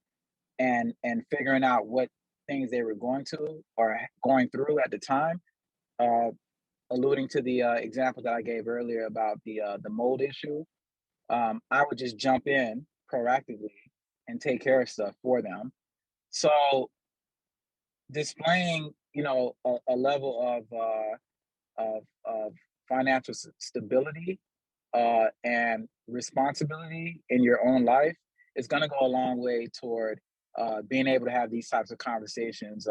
D: and figuring out what things they were going to or going through at the time. Alluding to the example that I gave earlier about the mold issue, I would just jump in proactively and take care of stuff for them. So displaying, a level of financial stability and responsibility in your own life is going to go a long way toward being able to have these types of conversations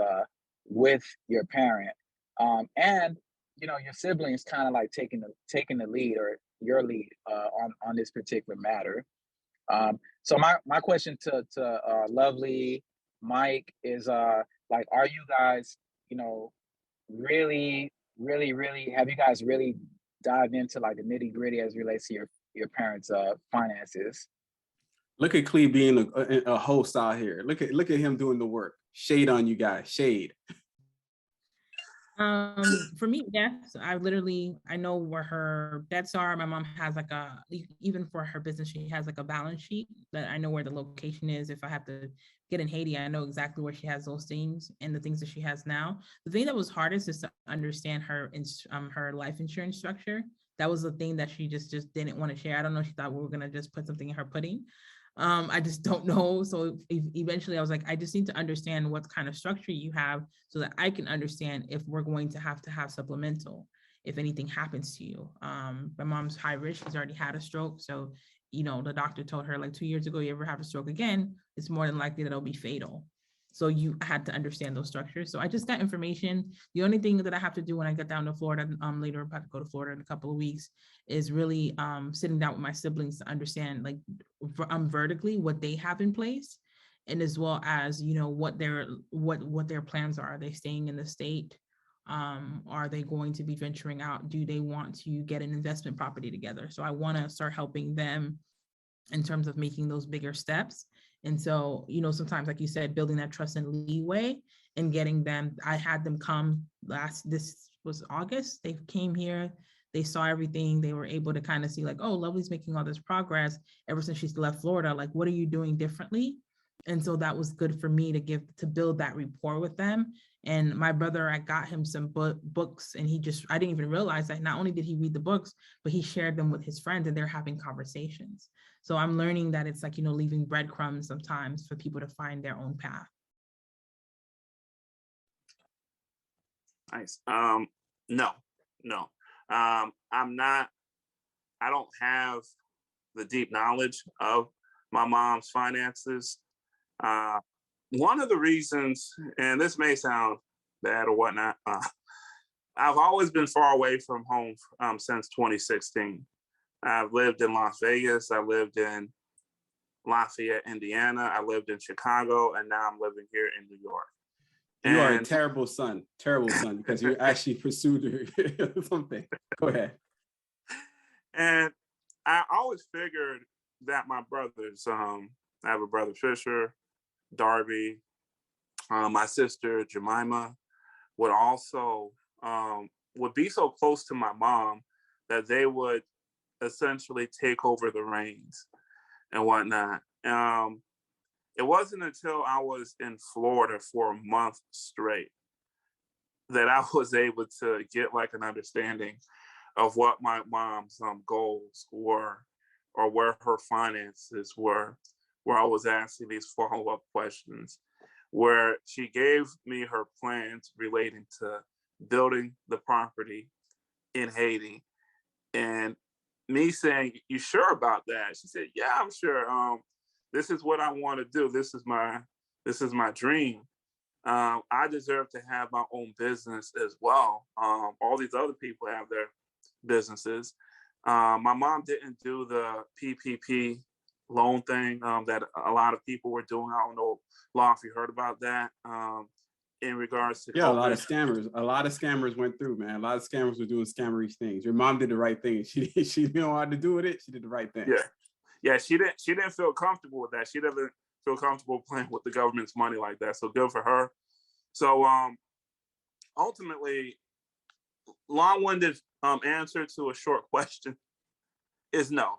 D: with your parent, and your siblings kind of like taking the lead, or your lead on this particular matter. So my question to Lovely, Mike, is like, are you guys, really, really, really, have you guys really dived into like the nitty gritty as it relates to your parents' finances?
A: Look at Clee being a host out here. Look at him doing the work. Shade on you guys. Shade.
B: For me, yes, I know where her debts are. My mom has like even for her business, she has like a balance sheet that I know where the location is. If I have to get in Haiti, I know exactly where she has those things and the things that she has now. The thing that was hardest is to understand her life insurance structure. That was the thing that she just didn't want to share. I don't know. She thought we were going to just put something in her pudding. I just don't know. So eventually I was like, I just need to understand what kind of structure you have so that I can understand if we're going to have supplemental if anything happens to you. My mom's high risk. She's already had a stroke. So, the doctor told her like 2 years ago, you ever have a stroke again, it's more than likely that it'll be fatal. So you had to understand those structures. So I just got information. The only thing that I have to do when I get down to Florida, later I'm about to go to Florida in a couple of weeks, is really sitting down with my siblings to understand like vertically what they have in place, and as well as what their plans are. Are they staying in the state? Are they going to be venturing out? Do they want to get an investment property together? So I want to start helping them in terms of making those bigger steps. And so, sometimes, like you said, building that trust and leeway and getting them, I had them come this was August. They came here, they saw everything. They were able to kind of see like, oh, Lovely's making all this progress ever since she's left Florida. Like, what are you doing differently? And so that was good for me to build that rapport with them. And my brother, I got him some books, and I didn't even realize that not only did he read the books, but he shared them with his friends, and they're having conversations. So I'm learning that it's like, leaving breadcrumbs sometimes for people to find their own path.
C: Nice. No. I don't have the deep knowledge of my mom's finances. One of the reasons, and this may sound bad or whatnot, I've always been far away from home since 2016. I've lived in Las Vegas. I lived in Lafayette, Indiana. I lived in Chicago, and now I'm living here in New York.
A: You are a terrible son, because you actually pursued something. Go ahead.
C: And I always figured that my brothers, I have a brother Fisher, Darby, my sister Jemima, would also would be so close to my mom that they would essentially take over the reins and whatnot. It wasn't until I was in Florida for a month straight that I was able to get like an understanding of what my mom's goals were or where her finances were, where I was asking these follow-up questions, where she gave me her plans relating to building the property in Haiti. And me saying, "You sure about that?" She said, "Yeah, I'm sure. This is what I want to do. This is my dream. I deserve to have my own business as well. All these other people have their businesses. My mom didn't do the PPP loan thing that a lot of people were doing. I don't know, Law, if you heard about that in regards to
A: Yeah,
C: COVID.
A: a lot of scammers went through, man. A lot of scammers were doing scammery things. Your mom did the right thing. She didn't know how to do with it. She did the right thing.
C: Yeah. She didn't feel comfortable with that. She doesn't feel comfortable playing with the government's money like that. So good for her. So ultimately, long-winded answer to a short question is no.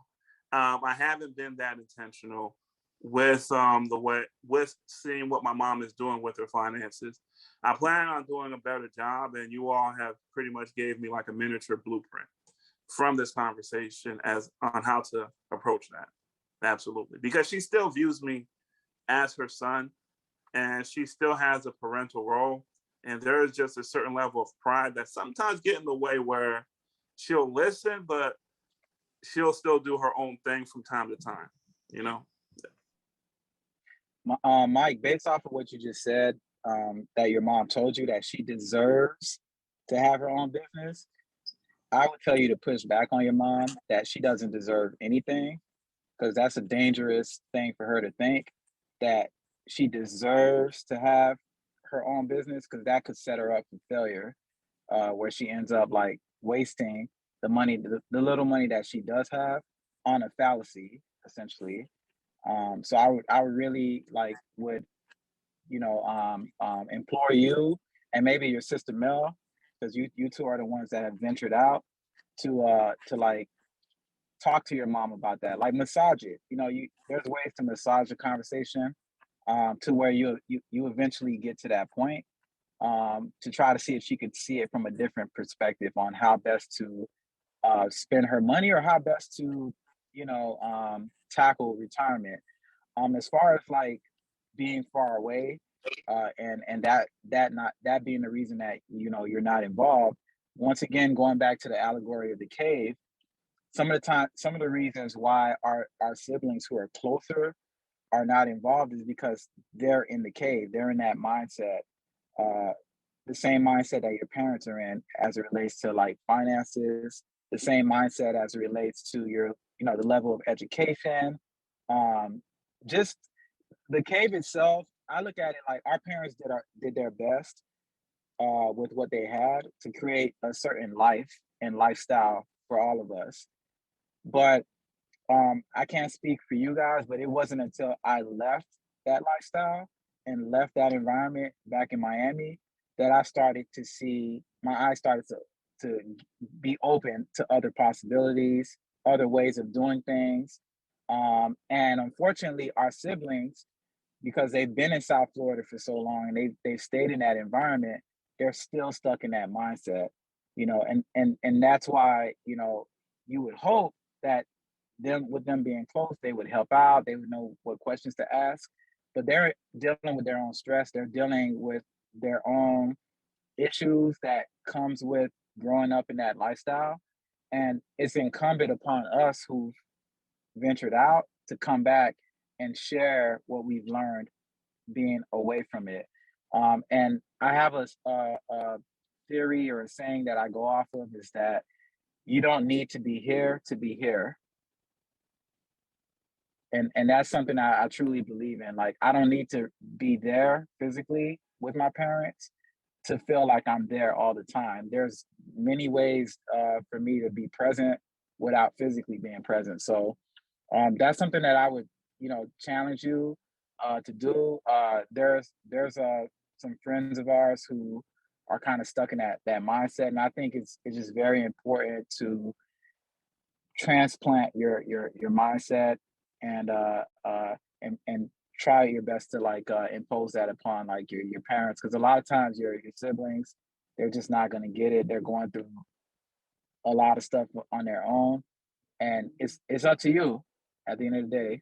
C: I haven't been that intentional with with seeing what my mom is doing with her finances. I plan on doing a better job, and you all have pretty much gave me like a miniature blueprint from this conversation as on how to approach that. Absolutely, because she still views me as her son, and she still has a parental role. And there is just a certain level of pride that sometimes get in the way where she'll listen, but she'll still do her own thing from time to time, you know?
D: Mike, based off of what you just said, that your mom told you that she deserves to have her own business, I would tell you to push back on your mom that she doesn't deserve anything, because that's a dangerous thing for her to think, that she deserves to have her own business, because that could set her up for failure, where she ends up like wasting the money, the little money that she does have on a fallacy, essentially. So I would really would implore you and maybe your sister Mel, because you two are the ones that have ventured out to like talk to your mom about that, like massage it. There's ways to massage the conversation to where you eventually get to that point, to try to see if she could see it from a different perspective on how best to spend her money, or how best to tackle retirement. As far as like being far away, and that being the reason that you're not involved. Once again, going back to the allegory of the cave, some of the reasons why our siblings who are closer are not involved is because they're in the cave. They're in that mindset, the same mindset that your parents are in as it relates to like finances, the same mindset as it relates to your, the level of education. Just the cave itself, I look at it like our parents did their best with what they had to create a certain life and lifestyle for all of us. But I can't speak for you guys, but it wasn't until I left that lifestyle and left that environment back in Miami that I started to see, my eyes started to be open to other possibilities, other ways of doing things. And unfortunately, our siblings, because they've been in South Florida for so long and they've stayed in that environment, they're still stuck in that mindset, and that's why, you would hope that with them being close, they would help out, they would know what questions to ask, but they're dealing with their own stress, they're dealing with their own issues that comes with growing up in that lifestyle. And it's incumbent upon us who've ventured out to come back and share what we've learned being away from it. And I have a theory or a saying that I go off of, is that you don't need to be here to be here. And that's something I truly believe in. Like, I don't need to be there physically with my parents to feel like I'm there all the time. There's many ways for me to be present without physically being present. So that's something that I would, challenge you to do. There's some friends of ours who are kind of stuck in that mindset, and I think it's just very important to transplant your mindset and and try your best to impose that upon like your parents, because a lot of times your siblings, they're just not going to get it. They're going through a lot of stuff on their own, and it's up to you at the end of the day.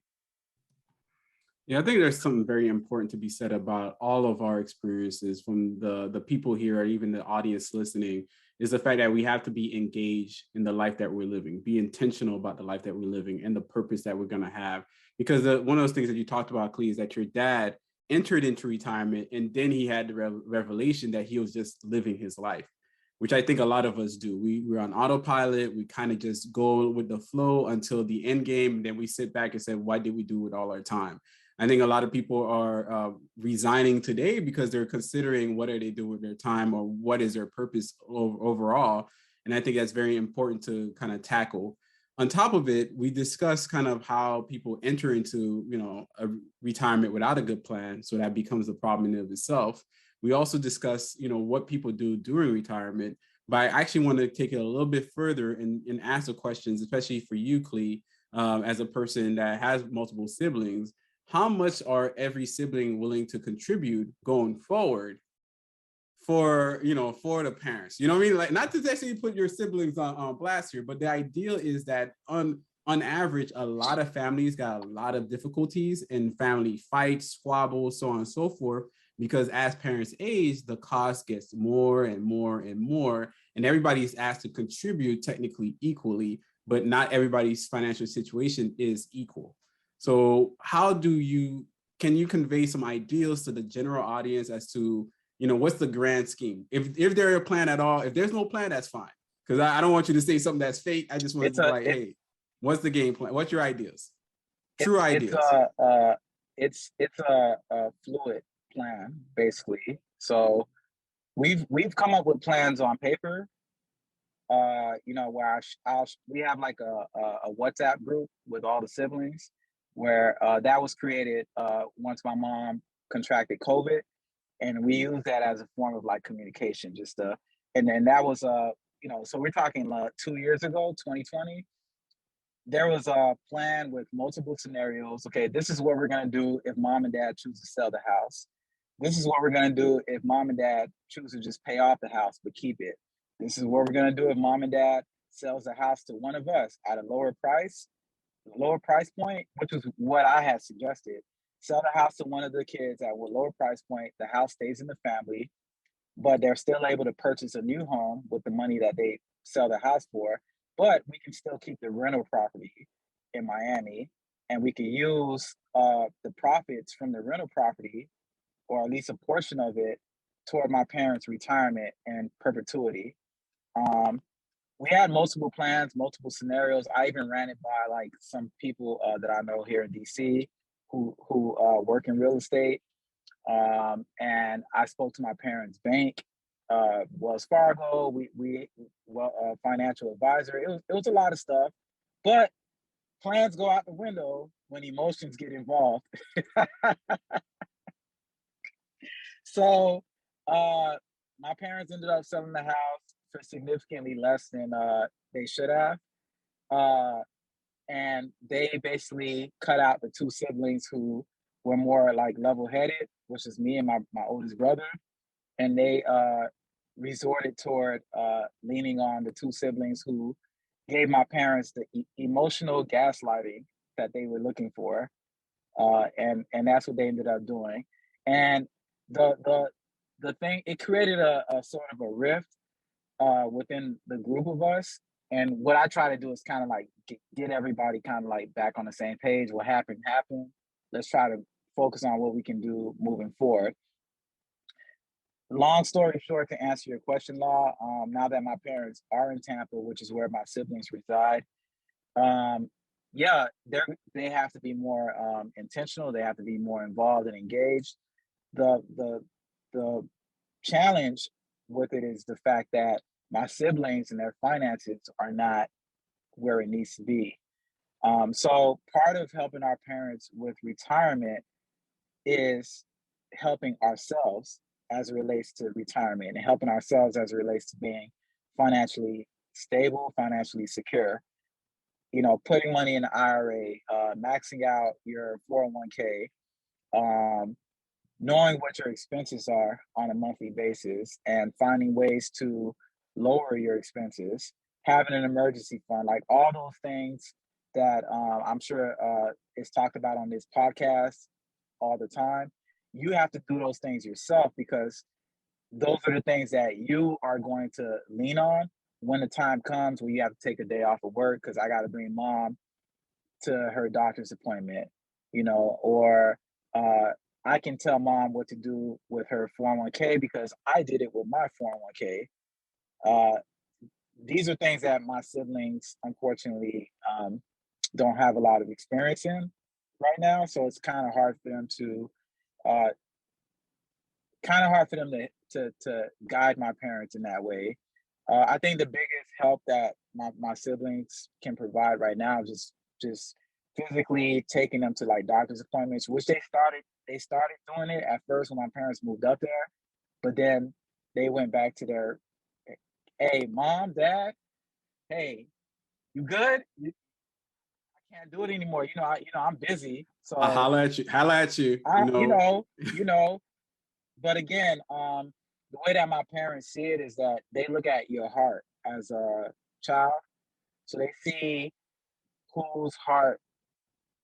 A: Yeah, I think there's something very important to be said about all of our experiences, from the people here or even the audience listening, is the fact that we have to be engaged in the life that we're living, be intentional about the life that we're living and the purpose that we're going to have. Because one of those things that you talked about, Clee, is that your dad entered into retirement and then he had the revelation that he was just living his life, which I think a lot of us do. We're on autopilot. We kind of just go with the flow until the end game. And then we sit back and say, why did we do it all our time? I think a lot of people are resigning today because they're considering what are they doing with their time, or what is their purpose overall. And I think that's very important to kind of tackle. On top of it, we discuss kind of how people enter into, a retirement without a good plan. So that becomes a problem in of itself. We also discuss, what people do during retirement. But I actually want to take it a little bit further and ask the questions, especially for you, Clee, as a person that has multiple siblings. How much are every sibling willing to contribute going forward for the parents? You know what I mean? Like, not to actually put your siblings on blast here, but the ideal is that on average, a lot of families got a lot of difficulties in family fights, squabbles, so on and so forth, because as parents age, the cost gets more and more and more, and everybody's asked to contribute technically equally, but not everybody's financial situation is equal. So can you convey some ideas to the general audience as to, what's the grand scheme? If there's a plan at all, if there's no plan, that's fine. Because I don't want you to say something that's fake. I just want to be like, hey, what's the game plan? What's your ideas? True ideas.
D: It's a fluid plan, basically. So we've come up with plans on paper, where we have like a WhatsApp group with all the siblings, where that was created once my mom contracted COVID, and we use that as a form of like communication, and then that was so we're talking 2 years ago, 2020. There was a plan with multiple scenarios. Okay, this is what we're gonna do if mom and dad choose to sell the house. This is what we're gonna do if mom and dad choose to just pay off the house but keep it. This is what we're gonna do if mom and dad sells the house to one of us at a lower price point, which was what I had suggested. Sell the house to one of the kids at a lower price point. The house stays in the family, but they're still able to purchase a new home with the money that they sell the house for. But we can still keep the rental property in Miami, and we can use the profits from the rental property, or at least a portion of it, toward my parents' retirement and perpetuity. We had multiple plans, multiple scenarios. I even ran it by like some people that I know here in DC who work in real estate. And I spoke to my parents' bank, Wells Fargo, financial advisor. It was a lot of stuff, but plans go out the window when emotions get involved. So my parents ended up selling the house for significantly less than they should have. And they basically cut out the two siblings who were more like level-headed, which is me and my oldest brother. And they resorted toward leaning on the two siblings who gave my parents the emotional gaslighting that they were looking for. And that's what they ended up doing. And the thing, it created a sort of a rift within the group of us. And what I try to do is kind of like get everybody kind of like back on the same page. What happened. Let's try to focus on what we can do moving forward. Long story short, to answer your question, Law, now that my parents are in Tampa, which is where my siblings reside, they have to be more intentional. They have to be more involved and engaged. The challenge with it is the fact that my siblings and their finances are not where it needs to be. So part of helping our parents with retirement is helping ourselves as it relates to retirement and helping ourselves as it relates to being financially stable, financially secure. You know, putting money in the IRA, maxing out your 401k, knowing what your expenses are on a monthly basis and finding ways to lower your expenses, having an emergency fund, like all those things that I'm sure is talked about on this podcast all the time. You have to do those things yourself because those are the things that you are going to lean on when the time comes when you have to take a day off of work because I got to bring mom to her doctor's appointment, you know, or I can tell mom what to do with her 401k because I did it with my 401k. These are things that my siblings, unfortunately, don't have a lot of experience in right now. So it's kind of hard for them to to guide my parents in that way. I think the biggest help that my siblings can provide right now is just physically taking them to like doctor's appointments, which they started doing it at first when my parents moved up there, but then they went back to their, hey, mom, dad, hey, you good? I can't do it anymore. I'm busy. So
A: I holla at you.
D: But again, the way that my parents see it is that they look at your heart as a child. So they see whose heart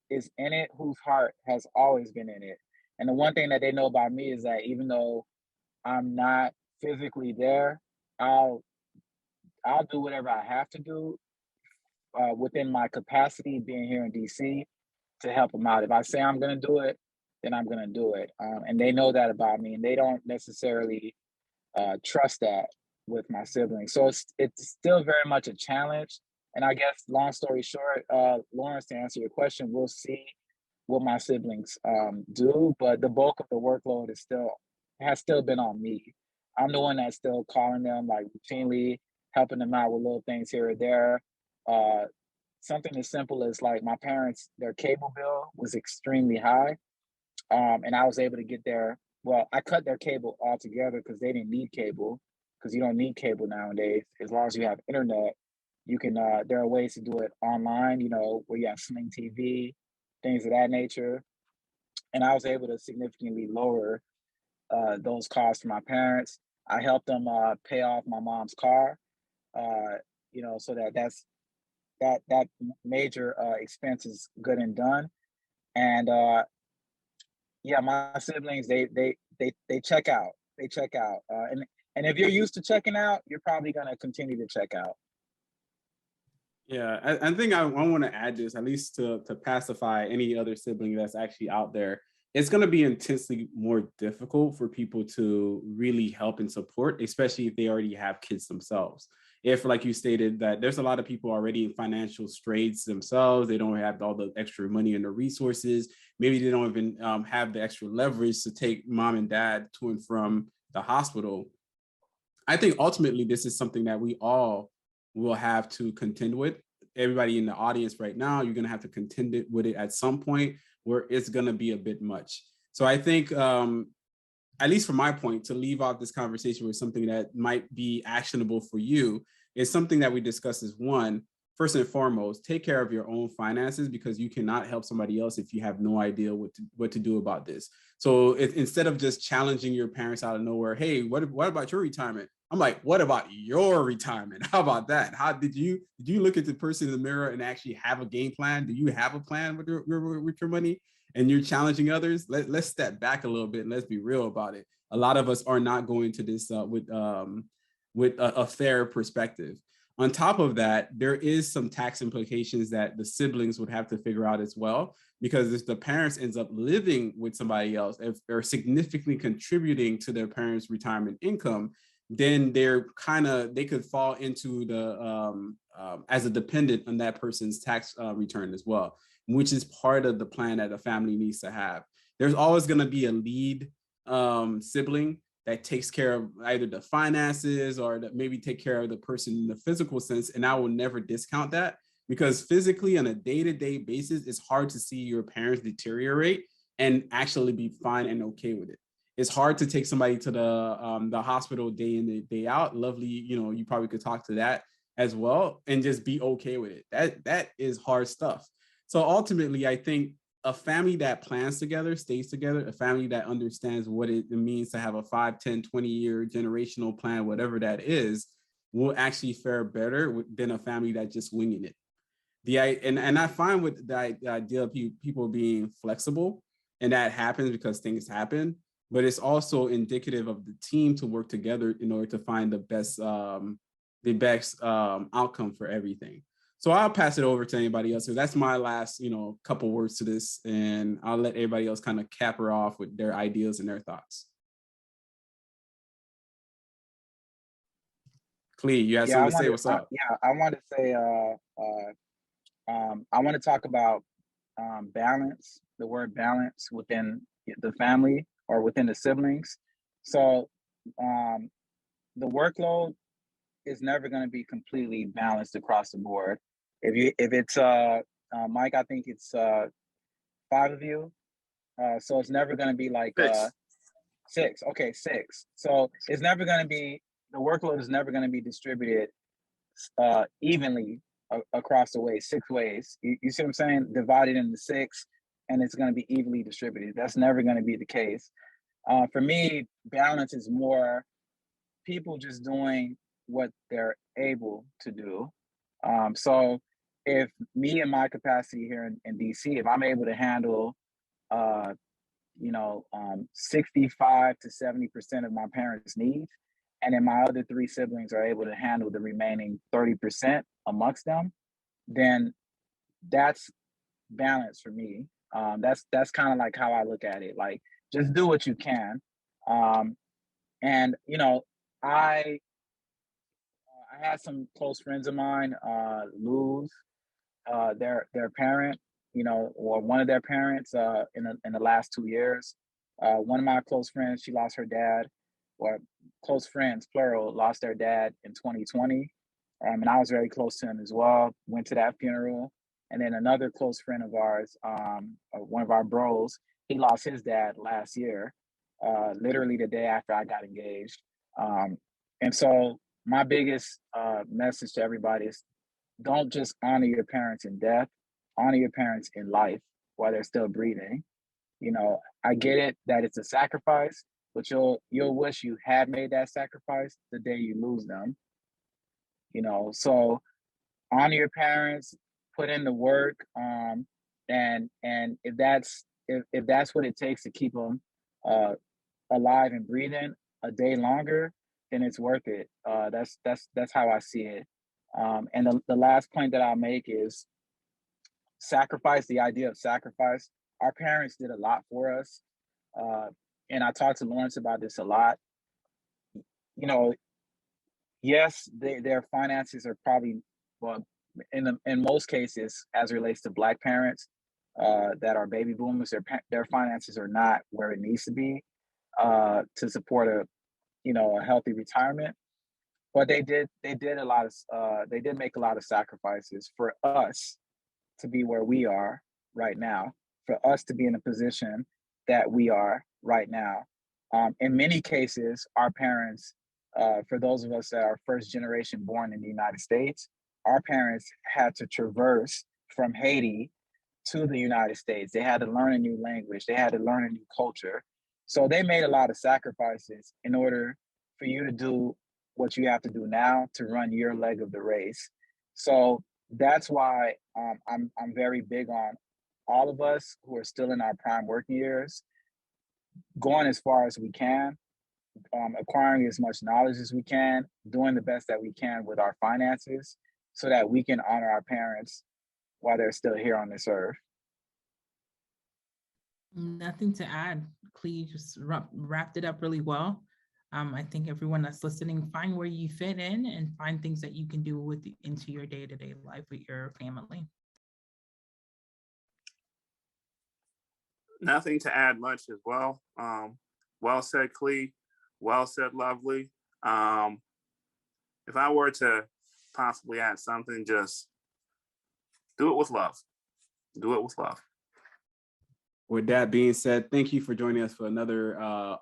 D: is in it, whose heart has always been in it. And the one thing that they know about me is that even though I'm not physically there, I'll do whatever I have to do within my capacity being here in DC to help them out. If I say I'm going to do it, then I'm going to do it. And they know that about me, and they don't necessarily trust that with my siblings. So it's still very much a challenge. And I guess, long story short, Lawrence, to answer your question, we'll see what my siblings do, but the bulk of the workload has still been on me. I'm the one that's still calling them like routinely, helping them out with little things here or there. Something as simple as like my parents, their cable bill was extremely high. And I was able to get I cut their cable altogether because they didn't need cable, because you don't need cable nowadays. As long as you have internet, you can, there are ways to do it online, where you have Sling TV, things of that nature. And I was able to significantly lower those costs for my parents. I helped them pay off my mom's car, so that major expense is good and done. And my siblings, they check out. They check out. And if you're used to checking out, you're probably going to continue to check out.
A: Yeah, I think I want to add this, at least to pacify any other sibling that's actually out there. It's going to be intensely more difficult for people to really help and support, especially if they already have kids themselves. If, like you stated, that there's a lot of people already in financial straits themselves, they don't have all the extra money and the resources. Maybe they don't even have the extra leverage to take mom and dad to and from the hospital. I think ultimately this is something that we all will have to contend with. Everybody in the audience right now, you're going to have to contend with it at some point where it's going to be a bit much. So I think, at least from my point, to leave off this conversation with something that might be actionable for you is something that we discussed is one, first and foremost, take care of your own finances, because you cannot help somebody else if you have no idea what to do about this. So instead of just challenging your parents out of nowhere, hey, what about your retirement? I'm like, what about your retirement? How about that? How did you look at the person in the mirror and actually have a game plan? Do you have a plan with your money? And you're challenging others? Let's step back a little bit and let's be real about it. A lot of us are not going to this with a fair perspective. On top of that, there is some tax implications that the siblings would have to figure out as well, because if the parents ends up living with somebody else, if they're significantly contributing to their parents' retirement income, then they could fall into the as a dependent on that person's tax return as well, which is part of the plan that a family needs to have. There's always going to be a lead sibling that takes care of either the finances or that maybe take care of the person in the physical sense. And I will never discount that. because physically on a day-to-day basis, it's hard to see your parents deteriorate and actually be fine and okay with it. It's hard to take somebody to the hospital day in and day out. Lovely, you probably could talk to that as well and just be okay with it. That is hard stuff. So ultimately, I think a family that plans together, stays together, a family that understands what it means to have a 5, 10, 20-year generational plan, whatever that is, will actually fare better than a family that's just winging it. And I find with the idea of people being flexible, and that happens because things happen, but it's also indicative of the team to work together in order to find the best outcome for everything. So I'll pass it over to anybody else. So that's my last, couple words to this, and I'll let everybody else kind of cap her off with their ideas and their thoughts. Clee, you have something to say? What's up?
D: I want to say, I want to talk about balance, the word balance within the family or within the siblings. So the workload is never going to be completely balanced across the board. If it's Mike, I think it's 5 of you. So it's never going to be like 6. Okay, 6. So it's never going to be, the workload is never going to be distributed evenly across the way, 6 ways. You see what I'm saying? Divided into 6, and it's going to be evenly distributed. That's never going to be the case. For me, balance is more people just doing what they're able to do. So if me in my capacity here in DC, if I'm able to handle 65 to 70% of my parents' needs, and then my other 3 siblings are able to handle the remaining 30% amongst them, then that's balance for me. That's kind of like how I look at it. Like, just do what you can. And I had some close friends of mine lose their parent, or one of their parents in the last 2 years. One of my close friends, she lost her dad, or close friends, plural, lost their dad in 2020. And I was very close to him as well, went to that funeral. And then another close friend of ours, one of our bros, he lost his dad last year, literally the day after I got engaged. And so my biggest message to everybody is, don't just honor your parents in death, honor your parents in life while they're still breathing. I get it that it's a sacrifice, but you'll wish you had made that sacrifice the day you lose them. So honor your parents, put in the work, and if that's what it takes to keep them alive and breathing a day longer, then it's worth it. That's how I see it. And the last point that I'll make is sacrifice, the idea of sacrifice. Our parents did a lot for us. And I talked to Lawrence about this a lot. Yes, their finances are probably, well, in most cases, as it relates to Black parents that are baby boomers, their finances are not where it needs to be to support a healthy retirement. But they did make a lot of sacrifices for us to be where we are right now, for us to be in a position that we are right now. In many cases, our parents, for those of us that are first generation born in the United States, our parents had to traverse from Haiti to the United States. They had to learn a new language. They had to learn a new culture. So they made a lot of sacrifices in order for you to do what you have to do now to run your leg of the race. So that's why I'm very big on all of us who are still in our prime working years, going as far as we can, acquiring as much knowledge as we can, doing the best that we can with our finances so that we can honor our parents while they're still here on this earth.
B: Nothing to add. Clee just wrapped it up really well. I think everyone that's listening, find where you fit in and find things that you can do into your day-to-day life with your family.
C: Nothing to add much as well. Well said, Clee. Well said, Lovely. If I were to possibly add something, just Do it with love. Do it with love.
A: With that being said, thank you for joining us for another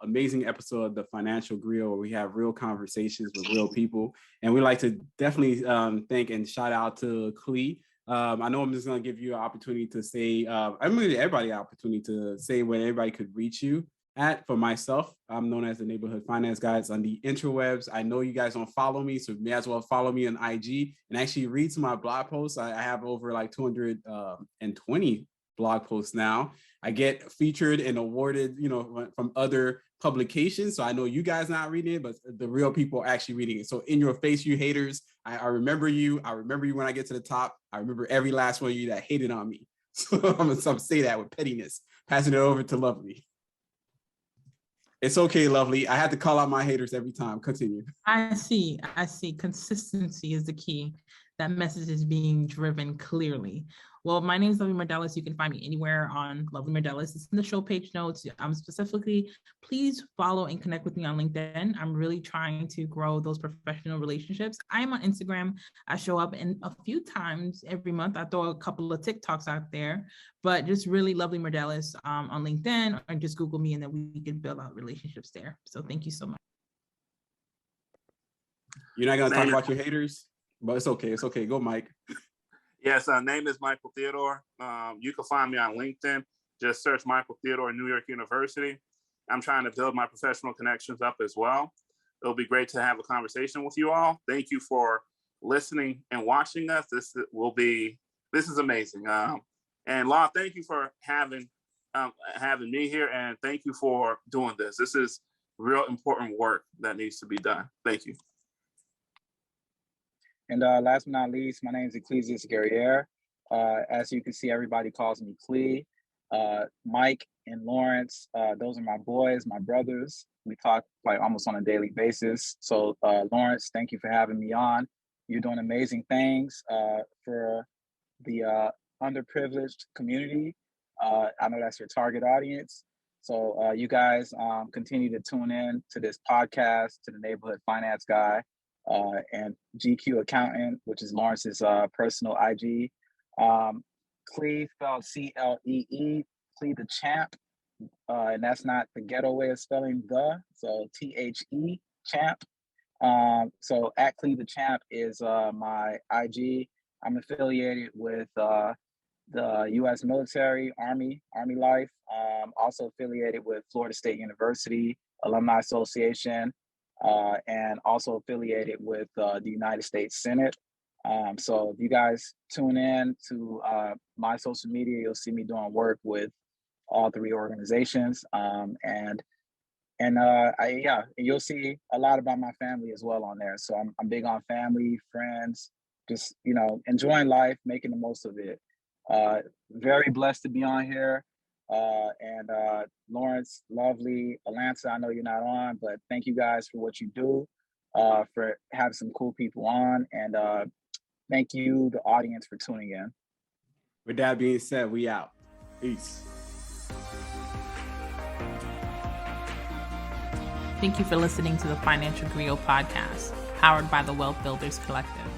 A: amazing episode of the Financial Griot, where we have real conversations with real people. And we like to definitely thank and shout out to Clee. I know I'm just going to give you an opportunity to say, I'm going to give everybody an opportunity to say where everybody could reach you at. For myself, I'm known as the Neighborhood Finance Guys on the interwebs. I know you guys don't follow me, so you may as well follow me on IG and actually read some of my blog posts. I have over like 220 blog posts now. I get featured and awarded, from other publications. So I know you guys not reading it, but the real people are actually reading it. So in your face, you haters, I remember you. I remember you when I get to the top. I remember every last one of you that hated on me. So I'm gonna say that with pettiness, passing it over to Lovely. It's okay, Lovely. I had to call out my haters every time. Continue.
B: I see. Consistency is the key. That message is being driven clearly. Well, my name is Lovely Mardellis. You can find me anywhere on Lovely Mardellis. It's in the show page notes. Specifically, please follow and connect with me on LinkedIn. I'm really trying to grow those professional relationships. I'm on Instagram. I show up in a few times every month. I throw a couple of TikToks out there, but just really Lovely Mardellis on LinkedIn, or just Google me, and then we can build out relationships there. So thank you so much.
A: You're not going to talk about your haters, but it's okay. It's okay. Go, Mike.
C: Yes, name is Michael Theodore. You can find me on LinkedIn. Just search Michael Theodore, New York University. I'm trying to build my professional connections up as well. It'll be great to have a conversation with you all. Thank you for listening and watching us. This is amazing. And Law, thank you for having me here, and thank you for doing this. This is real important work that needs to be done. Thank you.
D: And last but not least, my name is Ecclessiate Guerrier. As you can see, everybody calls me Clee. Mike and Lawrence, those are my boys, my brothers. We talk like almost on a daily basis. So Lawrence, thank you for having me on. You're doing amazing things for the underprivileged community. I know that's your target audience. So you guys continue to tune in to this podcast, to the Neighborhood Finance Guy. And GQ Accountant, which is Lawrence's personal IG. Clee, spelled C-L-E-E, Clee the Champ. And that's not the ghetto way of spelling the, so T-H-E, Champ. So at Clee the Champ is my IG. I'm affiliated with the U.S. military, Army Life. Also affiliated with Florida State University Alumni Association. And also affiliated with the United States Senate. So if you guys tune in to my social media, you'll see me doing work with all three organizations. And you'll see a lot about my family as well on there. So I'm big on family, friends, just, enjoying life, making the most of it. Very blessed to be on here. And Lawrence, Lovely, Atlanta, I know you're not on, but thank you guys for what you do, for having some cool people on, and thank you, the audience, for tuning in.
A: With that being said, we out. Peace.
B: Thank you for listening to the Financial Griotis podcast, powered by the Wealth Builders Collective.